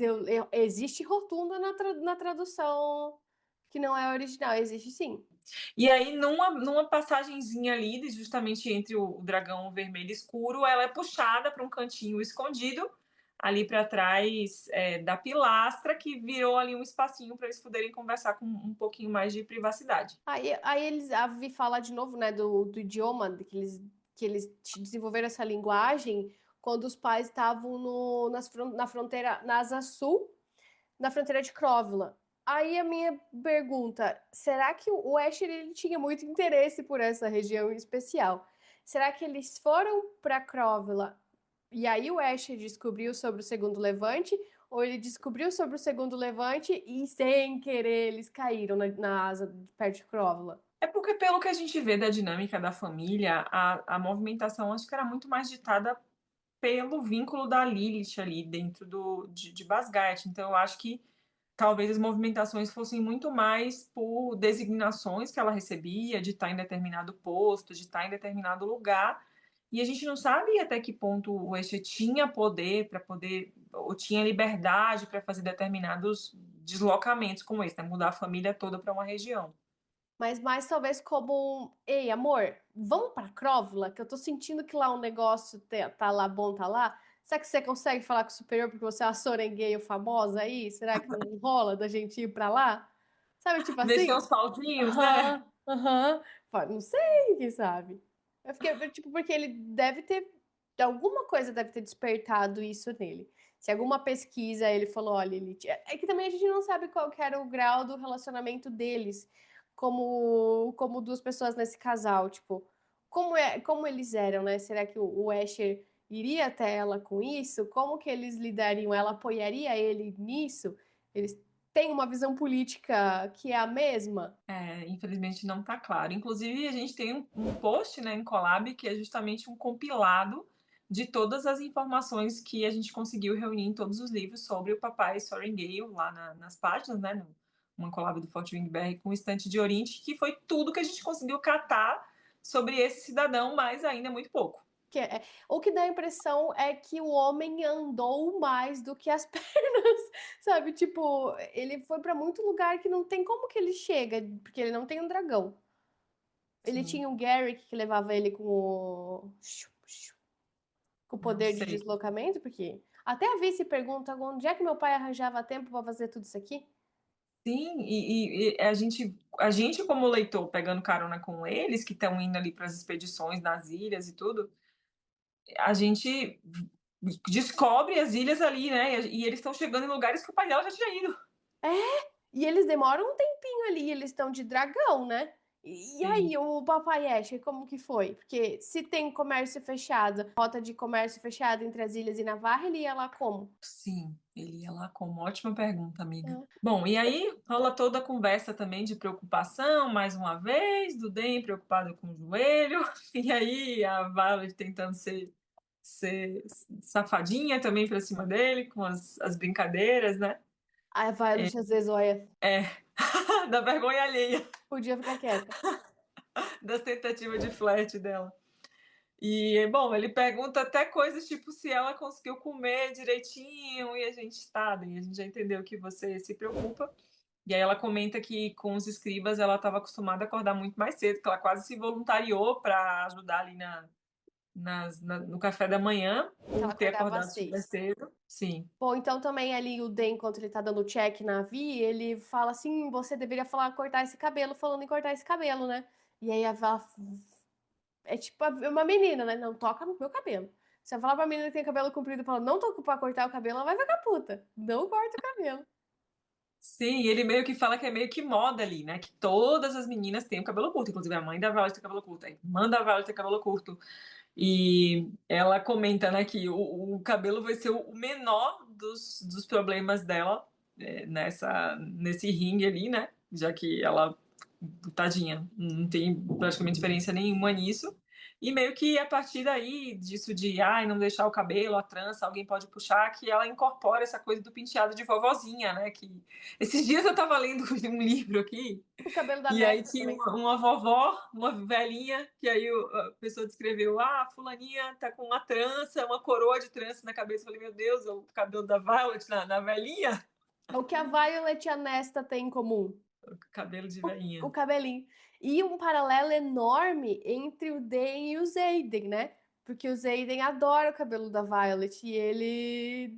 existe rotunda na tradução que não é original, existe sim. e aí numa passagenzinha ali, justamente entre o dragão vermelho escuro, ela é puxada para um cantinho escondido, ali para trás, da pilastra, que virou ali um espacinho para eles poderem conversar com um pouquinho mais de privacidade. Aí eles, a Vi fala de novo, né, do idioma, que eles desenvolveram essa linguagem quando os pais estavam na fronteira, na Asa Sul, na fronteira de Krovla. Aí a minha pergunta, será que o Asher ele tinha muito interesse por essa região em especial? Será que eles foram para Krovla e aí o Asher descobriu sobre o segundo levante? Ou ele descobriu sobre o segundo levante e sem querer eles caíram na asa perto de Krovla? É porque, pelo que a gente vê da dinâmica da família, a movimentação acho que era muito mais ditada pelo vínculo da Lilith ali dentro de Basgard. Então, eu acho que talvez as movimentações fossem muito mais por designações que ela recebia, de estar em determinado posto, de estar em determinado lugar. E a gente não sabe até que ponto o Escher tinha poder para poder, ou tinha liberdade para fazer determinados deslocamentos como esse, né? Mudar a família toda para uma região. Mas mais talvez como ei, amor, vamos para Krovla, que eu tô sentindo que lá o negócio tá lá bom, tá lá. Será que você consegue falar com o superior porque você é uma sorengueia famosa aí? Será que não rola da gente ir para lá? Sabe, tipo Mexer assim? os pauzinhos, né? Aham, aham. Não sei, quem sabe. Eu fiquei, tipo, porque ele deve ter, alguma coisa deve ter despertado isso nele. Se alguma pesquisa ele falou, olha, Elite. É que também a gente não sabe qual que era o grau do relacionamento deles, como duas pessoas nesse casal, tipo, como eles eram, né? Será que o Asher iria até ela com isso? Como que eles lidariam? Ela apoiaria ele nisso? Eles têm uma visão política que é a mesma? Infelizmente não está claro. Inclusive, a gente tem um post, né, em Colab, que é justamente um compilado de todas as informações que a gente conseguiu reunir em todos os livros sobre o papai Sorengale, lá nas páginas, né, uma Colab do Fort Wingberg com o Estante de Orinte, que foi tudo que a gente conseguiu catar sobre esse cidadão, mas ainda muito pouco. O que dá a impressão é que o homem andou mais do que as pernas, sabe? Tipo, ele foi pra muito lugar que não tem como que ele chega, porque ele não tem um dragão. Ele Sim, tinha o Garrick que levava ele com o não poder de sei. deslocamento, porque até a Vice pergunta onde é que meu pai arranjava tempo pra fazer tudo isso aqui? Sim, e a gente como leitor, pegando carona com eles, que estão indo ali para as expedições nas ilhas e tudo, a gente descobre as ilhas ali, né? E eles estão chegando em lugares que o pai dela já tinha ido. É, e eles demoram um tempinho ali, eles estão de dragão, né? E Sim. aí, o Papai Ash, como que foi? Porque se tem comércio fechado, rota de comércio fechada entre as ilhas e Navarra, ele ia lá como? Sim, ele ia lá como ótima pergunta, amiga. Ah, Bom, e aí rola toda a conversa também de preocupação, mais uma vez, do Den preocupado com o joelho, e aí a Violet tentando ser safadinha também pra cima dele, com as brincadeiras, né? a Violet às vezes, olha, É, da vergonha alheia, podia ficar quieta. das tentativas de flerte dela. E, bom, ele pergunta até coisas tipo se ela conseguiu comer direitinho e a gente tá, daí a gente já entendeu que você se preocupa. E aí ela comenta que com os escribas ela estava acostumada a acordar muito mais cedo, que ela quase se voluntariou para ajudar ali no café da manhã, Que ela por ter acordava às acordado super 6. cedo. Sim. Bom, então também ali o Dan, enquanto ele tá dando check na Vi, ele fala assim, você deveria falar cortar esse cabelo, falando em cortar esse cabelo, né? E aí a Vala é tipo uma menina, né? Não toca no meu cabelo. Se eu falar pra menina que tem cabelo comprido e falar, não tô pra cortar o cabelo, ela vai ficar puta. Não corta o cabelo. Sim, ele meio que fala que é meio que moda ali, né? Que todas as meninas têm o cabelo curto, inclusive a mãe da Violet tem cabelo curto, a irmã da Violet tem cabelo curto. E ela comenta, né, que o cabelo vai ser o menor dos problemas dela nesse ringue ali, né? Já que ela, tadinha, não tem praticamente diferença nenhuma nisso. E meio que a partir daí, disso de ai, não deixar o cabelo, a trança, alguém pode puxar, que ela incorpora essa coisa do penteado de vovozinha, né? Que esses dias eu tava lendo um livro aqui O cabelo da e aí Nesta tinha também. uma vovó, uma velhinha, que aí a pessoa descreveu: ah, fulaninha tá com uma trança, uma coroa de trança na cabeça. Eu falei, meu Deus, o cabelo da Violet na velhinha? O que a Violet e a Nesta têm em comum? Cabelo de O velhinha. cabelinho. E um paralelo enorme entre o Dan e o Zayden, né? Porque o Zayden adora o cabelo da Violet e ele.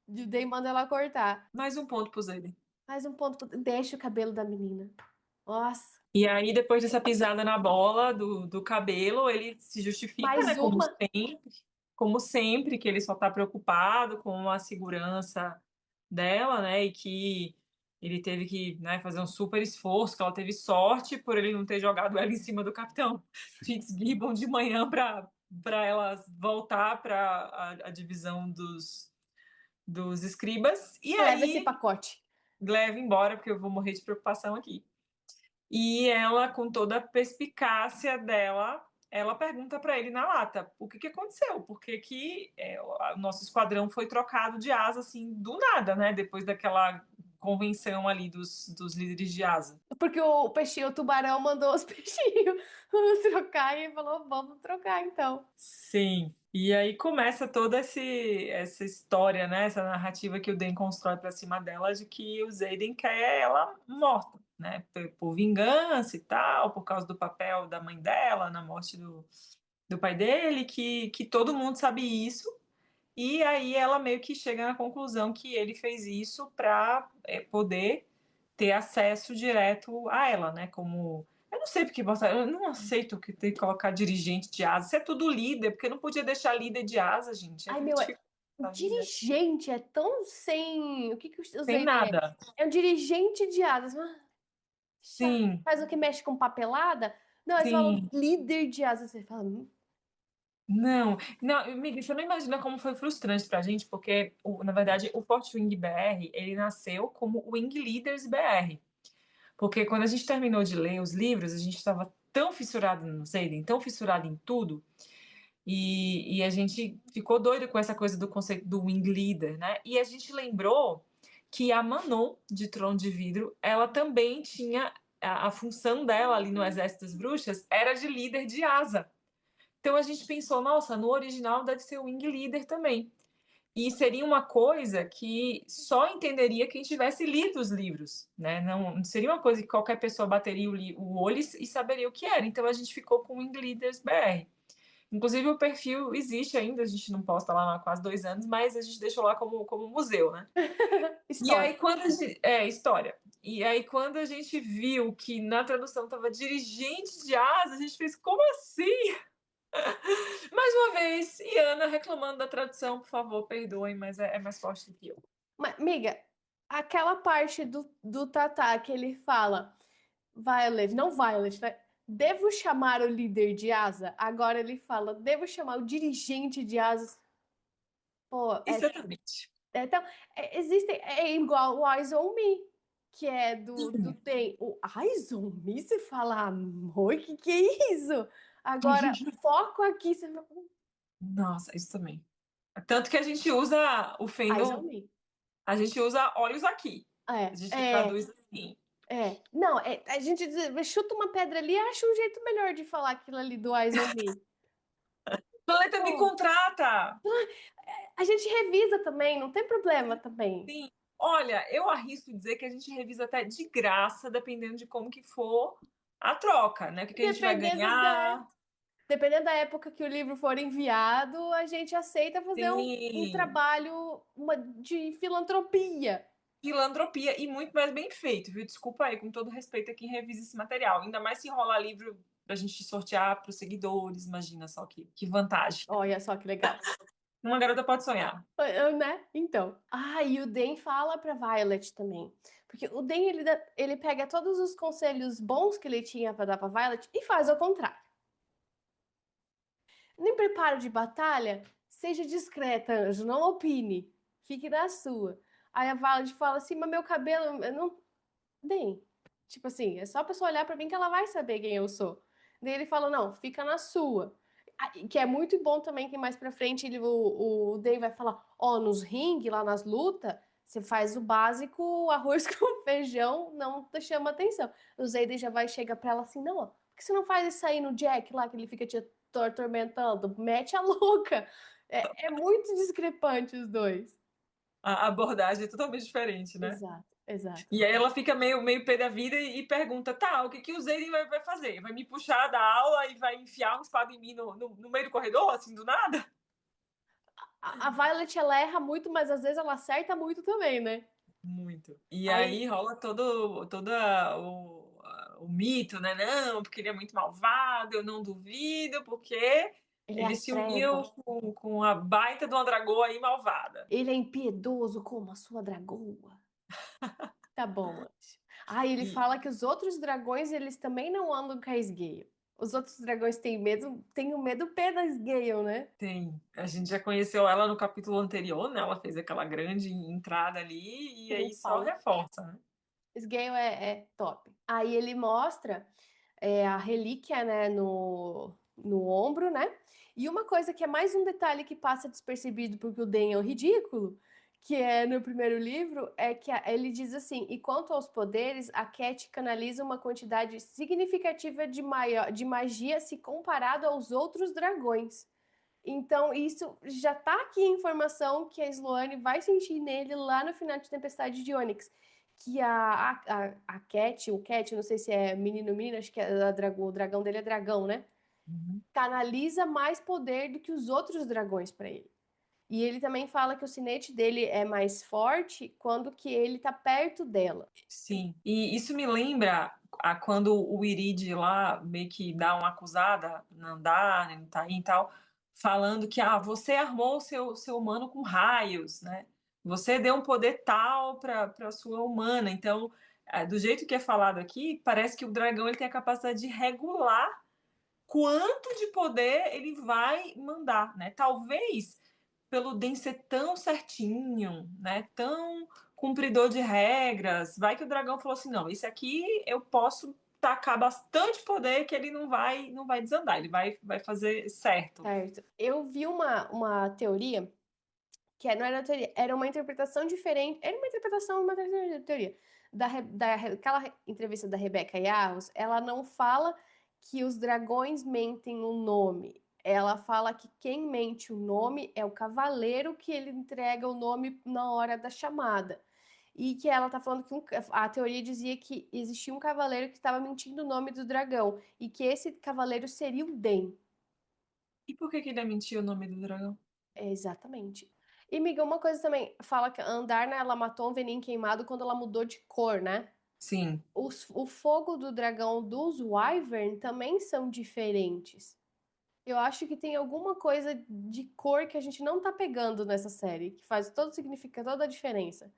E o Dan manda ela cortar. Mais um ponto pro Zayden. Mais um ponto. Deixa o cabelo da menina. Nossa. E aí, depois dessa pisada na bola do cabelo, ele se justifica, né, Mais uma. como sempre, que ele só tá preocupado com a segurança dela, né, e que ele teve que, né, fazer um super esforço, que ela teve sorte por ele não ter jogado ela em cima do capitão Fitzgibbon de manhã para ela voltar para a divisão dos escribas, e Leva esse aí pacote. leva embora, porque eu vou morrer de preocupação aqui. E ela, com toda a perspicácia dela, ela pergunta para ele na lata: o que, que aconteceu? Por que, que o nosso esquadrão foi trocado de asa assim do nada, né? Depois daquela convenção ali dos líderes de asa. Porque o peixinho, o tubarão mandou os peixinhos trocar e falou: vamos trocar então. Sim. E aí começa toda essa história, né? Essa narrativa que o Den constrói para cima dela de que o Zayden quer ela morta, né? Por vingança e tal, por causa do papel da mãe dela na morte do pai dele, que todo mundo sabe isso. E aí ela meio que chega na conclusão que ele fez isso para poder ter acesso direto a ela, né? Como eu não sei porque botar, eu não aceito que tem que colocar dirigente de asa. Isso é tudo líder, porque não podia deixar líder de asa, gente. É Ai, muita meu, dificuldade na vida. dirigente é tão sem. O que que eu Tem usei? nada. É um dirigente de asas. Chato. Sim, Faz o que mexe com papelada? Não, aí você fala sim. líder de asas. Você fala. Não, não, amiga, você não imagina como foi frustrante pra gente, porque, na verdade, o Fort Wing BR, ele nasceu como Wing Leaders BR. Porque quando a gente terminou de ler os livros, a gente estava tão fissurado no Zayden, tão fissurado em tudo, e a gente ficou doido com essa coisa do conceito do Wing Leader, né? E a gente lembrou que a Manon, de Trono de Vidro, ela também tinha a função dela ali no Exército das Bruxas, era de líder de asa. Então a gente pensou, nossa, no original deve ser o Wing Leader também. E seria uma coisa que só entenderia quem tivesse lido os livros, né? Não seria uma coisa que qualquer pessoa bateria o olho e saberia o que era. Então a gente ficou com o Wing Leaders BR. Inclusive o perfil existe ainda, a gente não posta lá há quase 2 anos, mas a gente deixou lá como museu, né? E História. aí quando a gente... É, história. E aí quando a gente viu que na tradução estava dirigente de asa, a gente fez, como assim? Mais uma vez, Iana reclamando da tradução, por favor, perdoem, mas é mais forte do que eu. Mas, amiga, aquela parte do Tatá que ele fala. Violet, não Violet, né? Devo chamar o líder de asa? Agora ele fala, devo chamar o dirigente de asas? Pô, Exatamente. então, existem, é igual o Eyes on Me, que é do Uhum. tem o Eyes on Me, você fala, amor, que é isso? Agora, foco aqui, você fala, Nossa, isso também. Tanto que a gente usa o Eyes on fandom, Me. a gente usa olhos aqui. A É, gente é, traduz assim. Não, a gente chuta uma pedra ali e acha um jeito melhor de falar aquilo ali do Eyes on Me. Planeta me Pô, contrata! a gente revisa também, não tem problema também. Sim. Olha, eu arrisco dizer que a gente revisa até de graça, dependendo de como que for a troca, né? O que que a gente vai Dependendo da, ganhar. dependendo da época que o livro for enviado, a gente aceita fazer um Sim. trabalho de filantropia. Filantropia e muito mais bem feito, viu? Desculpa aí, com todo respeito a quem revisa esse material. Ainda mais se rolar livro pra gente sortear para os seguidores, imagina só que vantagem. Olha só que legal. Uma garota pode sonhar. Né? Então. Ah, e o Dan fala pra Violet também. Porque o Dan, ele pega todos os conselhos bons que ele tinha pra dar pra Violet e faz ao contrário. Nem preparo de batalha, seja discreta, anjo, não opine. Fique na sua. Aí a Violet fala assim, mas meu cabelo, eu não... Dan, tipo assim, é só a pessoa olhar pra mim que ela vai saber quem eu sou. Daí ele fala, não, fica na sua. Ah, que é muito bom também que mais pra frente o Dave vai falar, ó, nos ringue, lá nas lutas, você faz o básico, arroz com feijão, não te chama atenção. O Zayden já vai chegar pra ela assim, não, ó, por que você não faz isso aí no Jack lá, que ele fica te atormentando? Mete a louca. É muito discrepante os dois. A abordagem é totalmente diferente, né? Exato, exato. E aí ela fica meio pé da vida e pergunta, tá, o que que o Zayden vai fazer? Vai me puxar da aula e vai enfiar uma espada em mim no meio do corredor, assim, do nada? A Violet, ela erra muito, mas às vezes ela acerta muito também, né? Muito. E Aí aí rola todo o mito, né? Não, porque ele é muito malvado, eu não duvido, porque ele é ele as se uniu trevas. com a baita de uma dragoa aí malvada. Ele é impiedoso como a sua dragoa. Tá bom, anjo. Aí ele E fala que os outros dragões, eles também não andam com a Sgale. Os outros dragões têm medo, têm o medo pé da Sgale, né? tem, a gente já conheceu ela no capítulo anterior, né? Ela fez aquela grande entrada ali e aí só Triunfal. reforça, né? Sgale é top. Aí ele mostra a relíquia, né, no ombro, né? E uma coisa que é mais um detalhe que passa despercebido porque o Dan é um ridículo, que é no primeiro livro, é que ele diz assim: e quanto aos poderes, a Cat canaliza uma quantidade significativa de magia se comparado aos outros dragões. Então, isso já tá aqui a informação que a Sloane vai sentir nele lá no final de Tempestade de Ônix. Que a Cat, o Cat, não sei se é menino ou menina, acho que é o dragão dele é dragão, né? Uhum. Canaliza mais poder do que os outros dragões para ele. E ele também fala que o sinete dele é mais forte quando que ele tá perto dela. Sim, e isso me lembra quando o Iride lá meio que dá uma acusada na Andar, no Tain e tal, falando que você armou o seu humano com raios, né? Você deu um poder tal para sua humana. Então, do jeito que é falado aqui, parece que o dragão ele tem a capacidade de regular quanto de poder ele vai mandar, né? Talvez pelo Den ser tão certinho, né? Tão cumpridor de regras, vai que o dragão falou assim, não, esse aqui eu posso tacar bastante poder que ele não vai desandar, ele vai fazer certo. Certo. Eu vi uma teoria não era teoria, era uma interpretação diferente, era uma interpretação, uma teoria. Aquela entrevista da Rebecca Yarros, ela não fala que os dragões mentem o nome. Ela fala que quem mente o nome é o cavaleiro que ele entrega o nome na hora da chamada. E que ela tá falando que a teoria dizia que existia um cavaleiro que estava mentindo o nome do dragão. E que esse cavaleiro seria o Den. E por que ele mentiu o nome do dragão? Exatamente. E, Miga, uma coisa também, fala que a Andarna, ela matou um veninho queimado quando ela mudou de cor, né? Sim, O fogo do dragão dos Wyvern também são diferentes. Eu acho que tem alguma coisa de cor que a gente não tá pegando nessa série, que faz todo significa toda a diferença.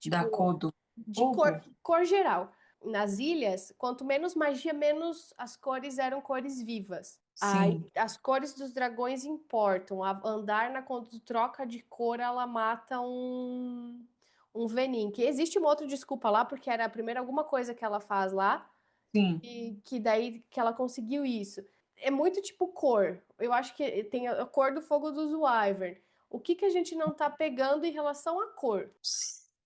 da Tipo, cor do de fogo? cor geral. nas ilhas, quanto menos magia, menos as cores eram cores vivas. Aí, Sim, as cores dos dragões importam. A Andarna, quando troca de cor, ela mata um Venin. Que existe uma outra desculpa lá, porque era a primeira alguma coisa que ela faz lá, sim. e que daí que ela conseguiu isso. É muito tipo cor. Eu acho que tem a cor do fogo dos Wyvern. O que que a gente não tá pegando em relação à cor?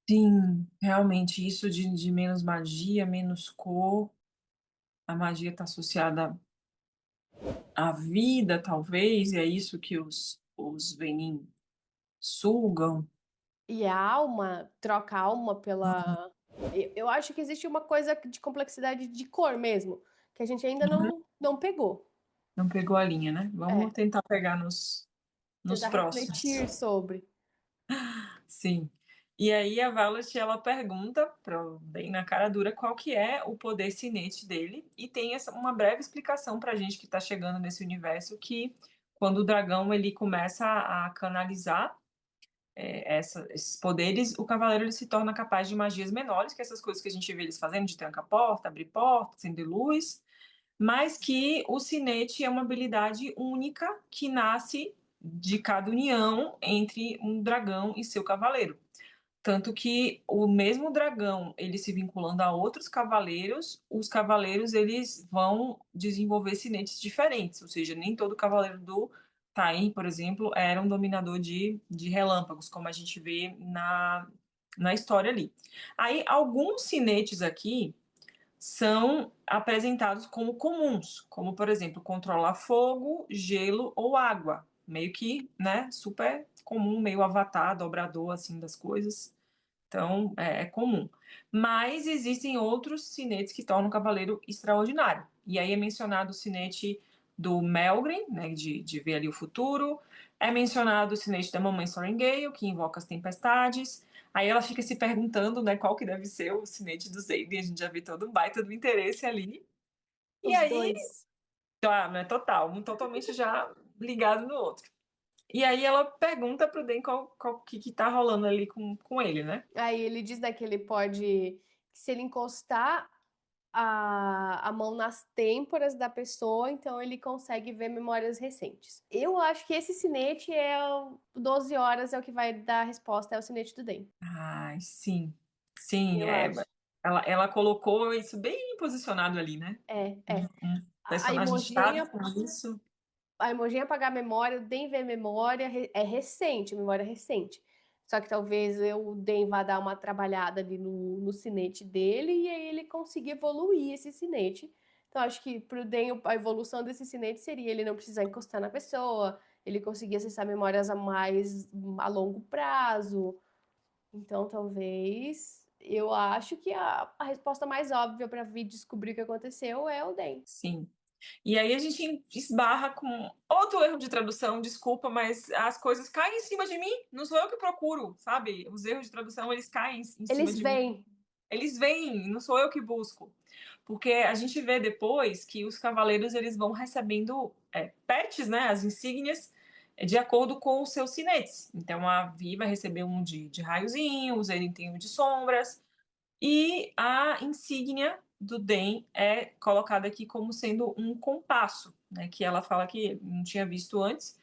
Sim, realmente, isso de menos magia, menos cor, a magia está associada à vida, talvez, e é isso que os Venin sugam. E a alma, troca a alma pela. Eu acho que existe uma coisa de complexidade de cor mesmo, que a gente ainda Uhum. não pegou. Não pegou a linha, né? É, Vamos tentar pegar nos tentar próximos. refletir sobre Sim. E aí a Violet, ela pergunta, bem na cara dura, qual que é o poder cinete dele, e tem uma breve explicação pra gente que tá chegando nesse universo, que quando o dragão ele começa a canalizar esses poderes, o cavaleiro ele se torna capaz de magias menores, que essas coisas que a gente vê eles fazendo, de trancar porta, abrir porta, acender luz, mas que o sinete é uma habilidade única que nasce de cada união entre um dragão e seu cavaleiro. Tanto que o mesmo dragão, ele se vinculando a outros cavaleiros, os cavaleiros eles vão desenvolver sinetes diferentes, ou seja, nem todo cavaleiro do Tain, por exemplo, era um dominador de relâmpagos, como a gente vê na história ali. Aí, alguns sinetes aqui são apresentados como comuns, como, por exemplo, controlar fogo, gelo ou água. Meio que, né, super comum, meio avatar, dobrador, assim, das coisas. Então, é comum. Mas existem outros sinetes que tornam o cavaleiro extraordinário. E aí é mencionado o sinete do Melgren, né, de ver ali o futuro. É mencionado o sinete da Mamãe Sorengale, que invoca as tempestades. Aí ela fica se perguntando, né, qual que deve ser o sinete do Zayden. A gente já vê todo um baita do interesse ali. E os aí, dois. né, total, um totalmente já ligado no outro. E aí ela pergunta pro Den qual que tá rolando ali com ele, né? Aí ele diz, né, que ele pode, que se ele encostar a mão nas têmporas da pessoa, então ele consegue ver memórias recentes. Eu acho que esse sinete é o 12 horas, é o que vai dar a resposta, é o sinete do Den. Ai, sim. Sim, Eu acho. ela colocou isso bem posicionado ali, né? É. Um A personagem chave Imogenha, com isso. a Imogenha apagar a memória, o Den ver memória, é recente, memória recente. Só que talvez o Den vá dar uma trabalhada ali no sinete dele e aí ele conseguir evoluir esse sinete. Então, acho que pro Den a evolução desse sinete seria ele não precisar encostar na pessoa, ele conseguir acessar memórias a mais a longo prazo. Então, talvez eu acho que a resposta mais óbvia para vir descobrir o que aconteceu é o Den. Sim. E aí a gente esbarra com outro erro de tradução, desculpa, mas as coisas caem em cima de mim, não sou eu que procuro, sabe? Os erros de tradução, eles caem em cima Eles de mim. vêm. Eles vêm, não sou eu que busco. Porque a gente vê depois que os cavaleiros eles vão recebendo pets, né, as insígnias, de acordo com os seus sinetes. Então a Vi vai receber um de raiozinho, o Zedin tem um de sombras, e a insígnia do Den é colocada aqui como sendo um compasso, né, que ela fala que não tinha visto antes,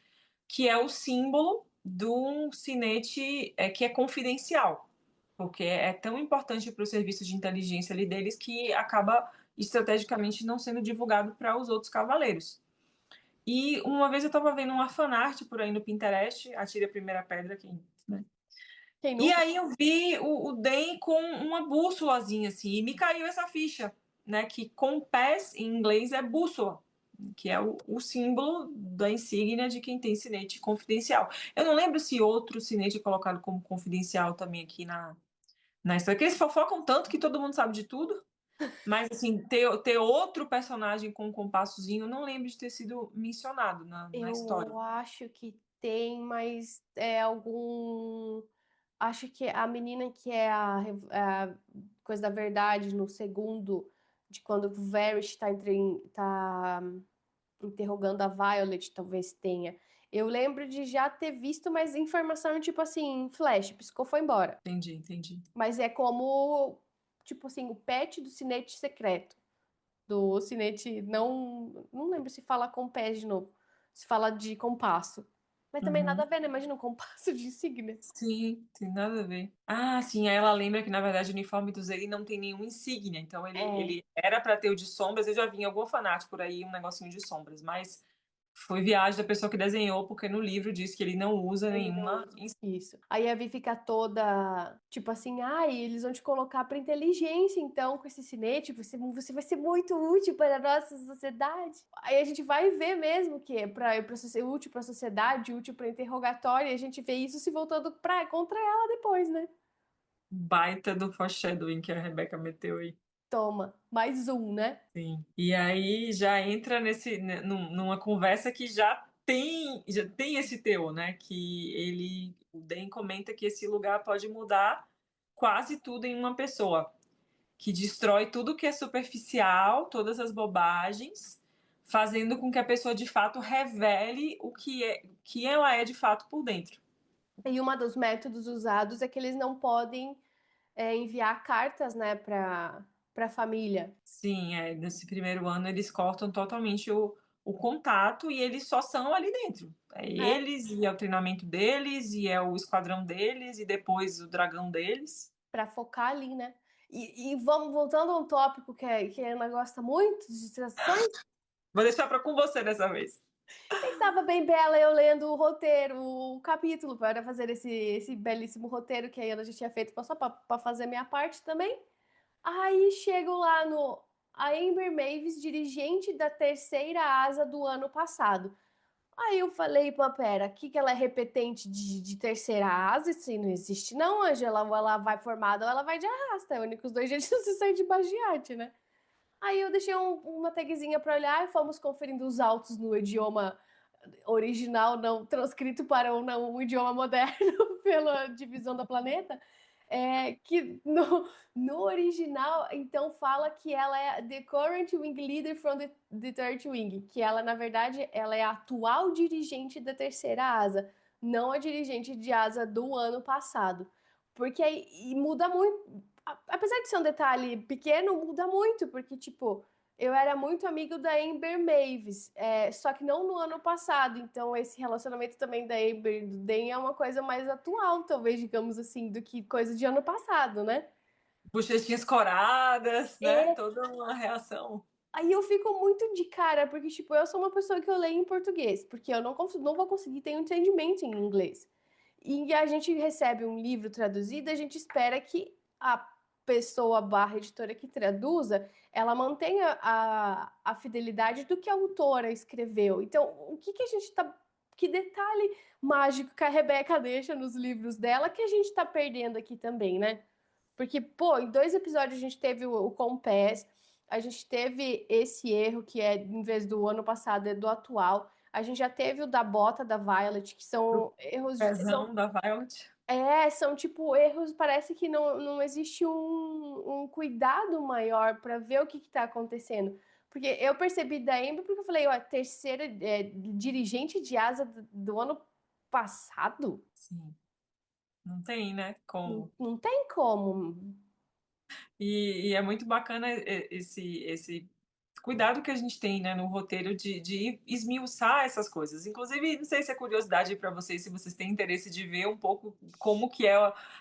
que é o símbolo de um sinete que é confidencial, porque é tão importante para o serviço de inteligência ali deles que acaba estrategicamente não sendo divulgado para os outros cavaleiros. E uma vez eu estava vendo uma fanart por aí no Pinterest, atire a primeira pedra, quem, né? Quem E nunca? aí eu vi o Den com uma bússolazinha assim, e me caiu essa ficha, né? Que compass em inglês é bússola, que é o símbolo da insígnia de quem tem sinete confidencial. Eu não lembro se outro sinete é colocado como confidencial também aqui na história, porque eles fofocam tanto que todo mundo sabe de tudo. Mas, assim, ter outro personagem com um compassozinho, eu não lembro de ter sido mencionado na história. Eu acho que tem, mas é algum. Acho que a menina que é a coisa da verdade no segundo, de quando o Varys tá interrogando a Violet, talvez tenha. Eu lembro de já ter visto, mas informação tipo assim, flash, piscou, foi embora. Entendi, entendi. Mas é como, tipo assim, o pet do sinete secreto. Do sinete, não lembro se fala com pés de novo. Se fala de compasso. Mas também nada a Uhum. ver, né? Imagina um compasso de insígnia. Sim, tem nada a ver. Ah, sim, aí ela lembra que, na verdade, o uniforme do Zeri não tem nenhuma insígnia, então É, ele era para ter o de sombras, eu já vi em algum orfanato por aí um negocinho de sombras, mas foi viagem da pessoa que desenhou, porque no livro diz que ele não usa ele não nenhuma usa. insígnia. Isso. Aí a Vi fica toda, tipo assim, ai, eles vão te colocar pra inteligência, então, com esse sinete, você vai ser muito útil para a nossa sociedade. Aí a gente vai ver mesmo que é pra ser útil pra sociedade, útil pra interrogatório, e a gente vê isso se voltando contra ela depois, né? Baita do foreshadowing que a Rebeca meteu aí. Toma, mais um, né? Sim. E aí já entra numa conversa que já tem esse teor, né? Que o Den comenta que esse lugar pode mudar quase tudo em uma pessoa, que destrói tudo que é superficial, todas as bobagens, fazendo com que a pessoa de fato revele que ela é de fato por dentro. E um dos métodos usados é que eles não podem enviar cartas, né, para família. Sim, nesse primeiro ano eles cortam totalmente o contato e eles só são ali dentro. É É, eles, e é o treinamento deles, e é o esquadrão deles, e depois o dragão deles. para focar ali, né? E vamos voltando a um tópico que a Ana gosta muito, de distrações. Vou deixar com você dessa vez. Estava bem bela eu lendo o roteiro, o capítulo, para fazer esse belíssimo roteiro que a Ana já tinha feito só para fazer minha parte também. Aí chego lá no a Amber Mavis, dirigente da terceira asa do ano passado. Aí eu falei, pô, pera, aqui que ela é repetente de terceira asa, isso aí não existe não, Angela, ou ela vai formada ou ela vai de arrasta, é o único os dois jeitos de sair de bagiate, né? Aí eu deixei uma tagzinha para olhar e fomos conferindo os autos no idioma original, não transcrito para um idioma moderno pela divisão da planeta. Que no original, então, fala que ela é the current wing leader from the third wing, que ela, na verdade, ela é a atual dirigente da terceira asa, não a dirigente de asa do ano passado. Porque aí e muda muito, apesar de ser um detalhe pequeno, muda muito, porque, tipo, eu era muito amigo da Amber Mavis, só que não no ano passado. Então, esse relacionamento também da Amber e do Dan é uma coisa mais atual, talvez, digamos assim, do que coisa de ano passado, né? Bochechinhas coradas, né? É, Toda uma reação. aí eu fico muito de cara, porque, tipo, eu sou uma pessoa que eu leio em português, porque eu não vou conseguir ter um entendimento em inglês. E a gente recebe um livro traduzido, a gente espera que a pessoa barra editora que traduza, ela mantenha a fidelidade do que a autora escreveu. Então, que a gente tá. Que detalhe mágico que a Rebeca deixa nos livros dela que a gente tá perdendo aqui também, né? Porque, pô, em 2 episódios a gente teve o Compass, a gente teve esse erro que é, em vez do ano passado, é do atual. A gente já teve o da bota da Violet, que Do são erros pezão da Violet. são tipo erros, parece que não existe um cuidado maior para ver o que está acontecendo. Porque eu percebi da Amber porque eu falei, ó, terceira dirigente de asa do ano passado? Sim, não tem, né? Não, Como. não tem como. E é muito bacana esse cuidado que a gente tem, né, no roteiro de esmiuçar essas coisas. Inclusive, não sei se é curiosidade para vocês, se vocês têm interesse de ver um pouco como que é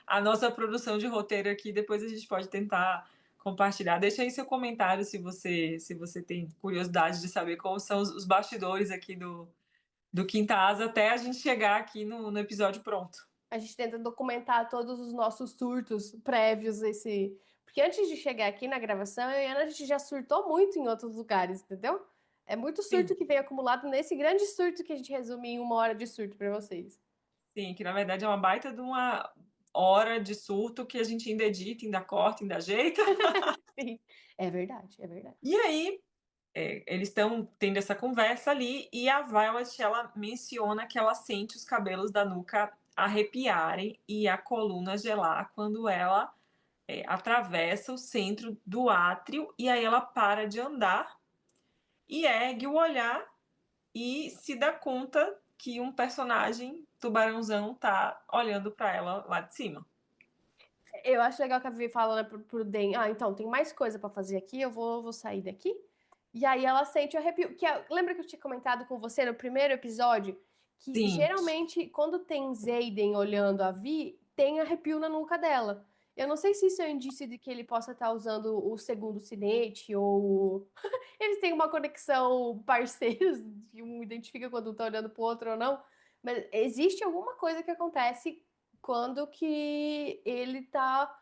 a nossa produção de roteiro aqui, depois a gente pode tentar compartilhar. Deixa aí seu comentário se você tem curiosidade de saber como são os bastidores aqui do Quinta Asa até a gente chegar aqui no episódio pronto. A gente tenta documentar todos os nossos surtos prévios, esse. Porque antes de chegar aqui na gravação, eu e a Ana, a gente já surtou muito em outros lugares, entendeu? É muito surto Sim, que vem acumulado nesse grande surto que a gente resume em 1 hora de surto para vocês. sim, que na verdade é uma baita de uma hora de surto que a gente ainda edita, ainda corta, ainda ajeita. Sim, é verdade, é verdade. E aí, eles estão tendo essa conversa ali e a Violet, ela menciona que ela sente os cabelos da nuca arrepiarem e a coluna gelar quando ela atravessa o centro do átrio e aí ela para de andar e ergue o olhar e se dá conta que um personagem tubarãozão tá olhando para ela lá de cima. Eu acho legal que a Vivi fala, né, pro Den, então, tem mais coisa pra fazer aqui, eu vou sair daqui. E aí ela sente o arrepio. Lembra que eu tinha comentado com você no primeiro episódio que Sim. geralmente quando tem Zayden olhando a Vi, tem arrepio na nuca dela. Eu não sei se isso é um indício de que ele possa estar usando o segundo sinete ou eles têm uma conexão parceiros, que um identifica quando um tá olhando pro outro ou não. Mas existe alguma coisa que acontece quando que ele tá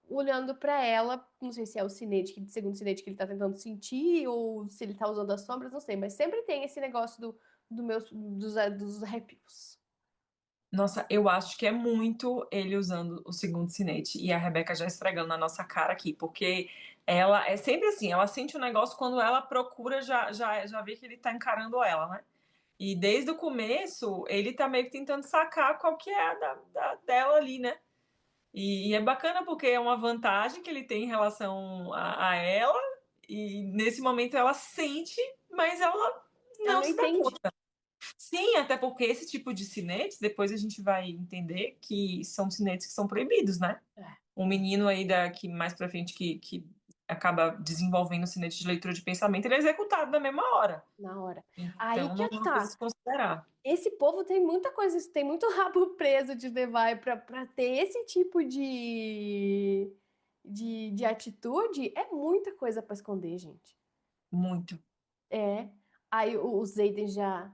olhando pra ela, não sei se é o sinete, segundo sinete que ele tá tentando sentir, ou se ele tá usando as sombras, não sei, mas sempre tem esse negócio dos arrepios. Nossa, eu acho que é muito ele usando o segundo sinete e a Rebeca já esfregando na nossa cara aqui, porque ela é sempre assim, ela sente o negócio quando ela procura, já vê que ele tá encarando ela, né? E desde o começo, ele tá meio que tentando sacar qual que é a dela ali, né? E é bacana porque é uma vantagem que ele tem em relação a ela, e nesse momento ela sente, mas ela Ela não não se dá entende. conta. Sim, até porque esse tipo de cinetes, depois a gente vai entender que são cinetes que são proibidos, né? É, Um menino aí que mais pra frente que acaba desenvolvendo cinete de leitura de pensamento, ele é executado na mesma hora. na hora. Aí Então que não é uma coisa a tá. se considerar. Esse povo tem muita coisa, tem muito rabo preso de levar pra ter esse tipo de atitude, é muita coisa pra esconder, gente. Muito. É. Aí o Zayden já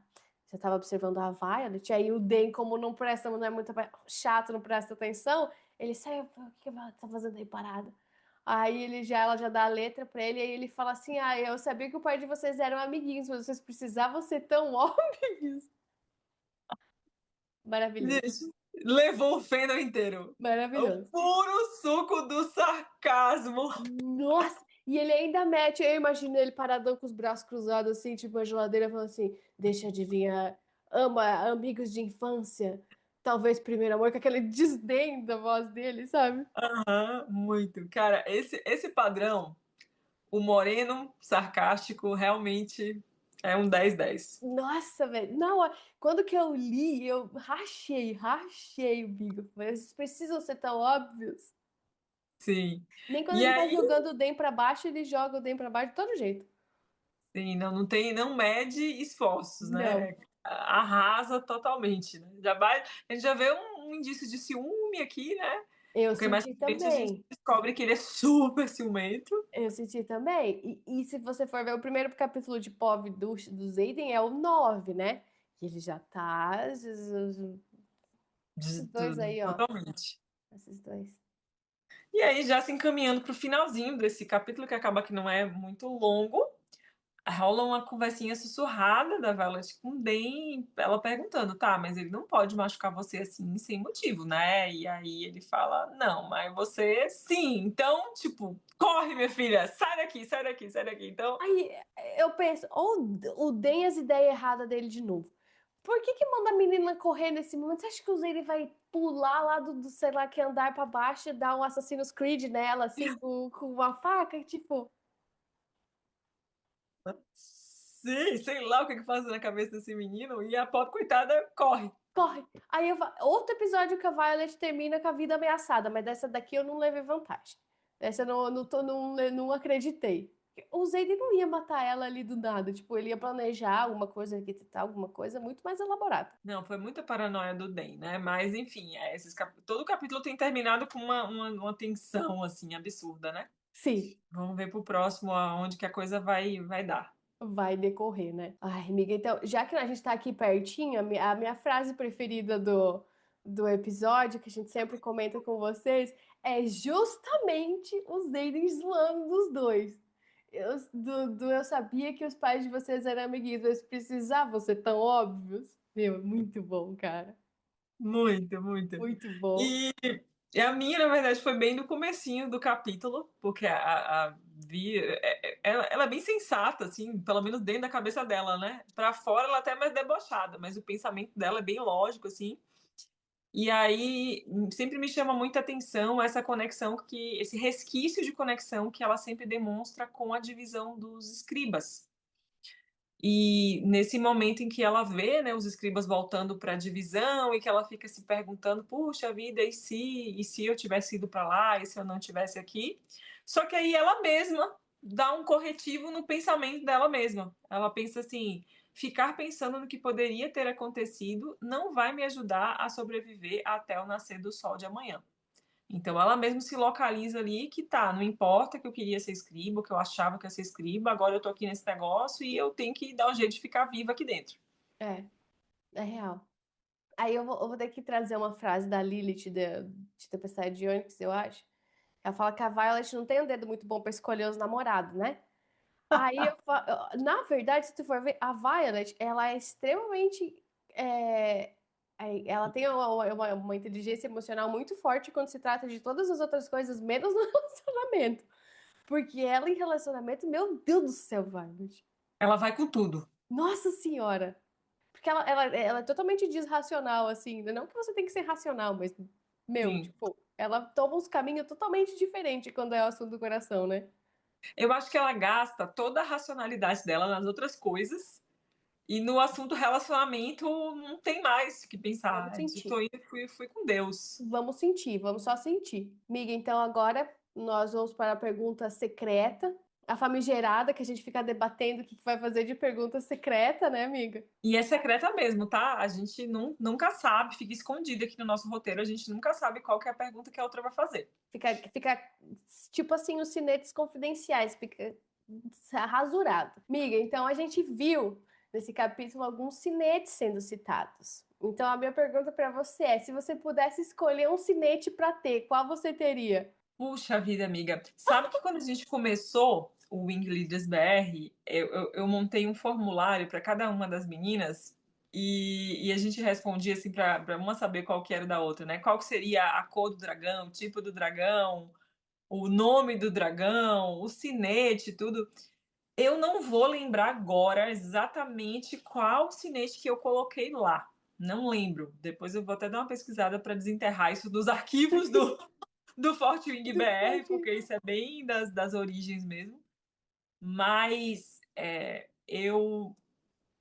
tava observando a Violet, aí o Den, como não presta, não é muito chato, não presta atenção, ele sai, o que ela tá fazendo aí parada? Aí ela já dá a letra pra ele, aí ele fala assim, eu sabia que o pai de vocês eram amiguinhos, mas vocês precisavam ser tão óbvios. Maravilhoso, Gente, levou o fandom inteiro. O maravilhoso. puro suco do sarcasmo. Nossa! E ele ainda mete, eu imagino ele paradão com os braços cruzados, assim, tipo uma geladeira, falando assim: deixa eu adivinhar, ama amigos de infância, talvez primeiro amor, com aquele desdém da voz dele, sabe? Aham, muito. Cara, esse padrão, o moreno sarcástico, realmente é um 10/10. Nossa, velho. Não, quando que eu li, eu rachei o bico. Mas eles precisam ser tão óbvios. Sim. Nem quando E ele tá aí, jogando o DEM pra baixo, ele joga o DEM pra baixo de todo jeito. sim, não mede esforços, Não. né? Arrasa totalmente, né? A gente já vê um indício de ciúme aqui, né? Eu Porque mais senti pra frente a gente também. descobre que ele é super ciumento. Eu senti também. E se você for ver o primeiro capítulo de POV do Zayden é o 9, né? E ele já tá. De Esses dois tudo, aí, ó. totalmente. Esses dois. E aí, já se encaminhando para o finalzinho desse capítulo, que acaba que não é muito longo, rola uma conversinha sussurrada da Violet com o Dan, ela perguntando, tá, mas ele não pode machucar você assim sem motivo, né? E aí ele fala, não, mas você sim. Então, tipo, corre, minha filha, sai daqui, sai daqui, sai daqui. Então, Aí eu penso, ou o Den as ideias erradas dele de novo. Por que que manda a menina correr nesse momento? Você acha que o Zayden vai pular lá do sei lá que andar pra baixo e dar um Assassin's Creed nela, assim, com uma faca? Tipo, sim, sei lá o que que faz na cabeça desse menino, e a pobre coitada corre. corre. Aí outro episódio que a Violet termina com a vida ameaçada, mas dessa daqui eu não levei vantagem. Essa eu não acreditei. O Zayden não ia matar ela ali do nada, tipo, ele ia planejar alguma coisa, arquitetar alguma coisa muito mais elaborada. Não, foi muita paranoia do Dan, né? Mas, enfim, todo capítulo tem terminado com uma tensão, assim, absurda, né? Sim, Vamos ver pro próximo aonde que a coisa vai dar. vai decorrer, né? Ai, amiga, então, já que a gente tá aqui pertinho, a minha frase preferida do episódio, que a gente sempre comenta com vocês, é justamente os Zayden zoando dos dois. Eu sabia que os pais de vocês eram amiguinhos, mas precisavam ser tão óbvios. Meu, é muito bom, cara. Muito, muito. Muito bom. E, e a minha, na verdade, foi bem no comecinho do capítulo, porque a Vi, ela é bem sensata, assim, pelo menos dentro da cabeça dela, né? Pra fora ela até é mais debochada, mas o pensamento dela é bem lógico, assim. E aí sempre me chama muita atenção essa conexão esse resquício de conexão que ela sempre demonstra com a divisão dos escribas. E nesse momento em que ela vê, né, os escribas voltando para a divisão e que ela fica se perguntando: "Puxa vida, e se eu tivesse ido para lá? E se eu não tivesse aqui?". Só que aí ela mesma dá um corretivo no pensamento dela mesma. Ela pensa assim: "Ficar pensando no que poderia ter acontecido não vai me ajudar a sobreviver até o nascer do sol de amanhã". Então ela mesmo se localiza ali que tá, não importa que eu queria ser escriba, que eu achava que ia ser escriba, agora eu tô aqui nesse negócio e eu tenho que dar um jeito de ficar viva aqui dentro. É, é real. Aí eu vou ter que trazer uma frase da Lilith de Tempestade de Ônix, eu acho. Ela fala que a Violet não tem um dedo muito bom pra escolher os namorados, né? Na verdade, se tu for ver, a Violet, ela é extremamente. Ela tem uma inteligência emocional muito forte quando se trata de todas as outras coisas, menos no relacionamento. Porque ela, em relacionamento, meu Deus do céu, Violet. Ela vai com tudo. Nossa Senhora! Porque ela é totalmente desracional, assim. Não que você tem que ser racional, mas, meu, Sim. tipo, ela toma uns caminhos totalmente diferentes quando é o assunto do coração, né? Eu acho que ela gasta toda a racionalidade dela nas outras coisas e no assunto relacionamento não tem mais o que Vamos pensar. É de sentir. tô indo, fui com Deus. Vamos sentir, vamos só sentir. Miga, então agora nós vamos para a pergunta secreta, a famigerada, que a gente fica debatendo o que vai fazer de pergunta secreta, né, amiga? E é secreta mesmo, tá? A gente nunca sabe, fica escondido aqui no nosso roteiro, a gente nunca sabe qual que é a pergunta que a outra vai fazer. Fica tipo assim, os cinetes confidenciais, fica rasurado. Miga, então a gente viu nesse capítulo alguns cinetes sendo citados. Então a minha pergunta para você é: se você pudesse escolher um cinete para ter, qual você teria? Puxa vida, amiga. Sabe que quando a gente começou o Wing Leaders BR, eu montei um formulário para cada uma das meninas e a gente respondia assim para uma saber qual que era o da outra, né? Qual que seria a cor do dragão, o tipo do dragão, o nome do dragão, o sinete, tudo. Eu não vou lembrar agora exatamente qual sinete que eu coloquei lá. Não lembro. Depois eu vou até dar uma pesquisada para desenterrar isso dos arquivos do Forte Wing Do BR, Forte. porque isso é bem das origens mesmo. Mas eu,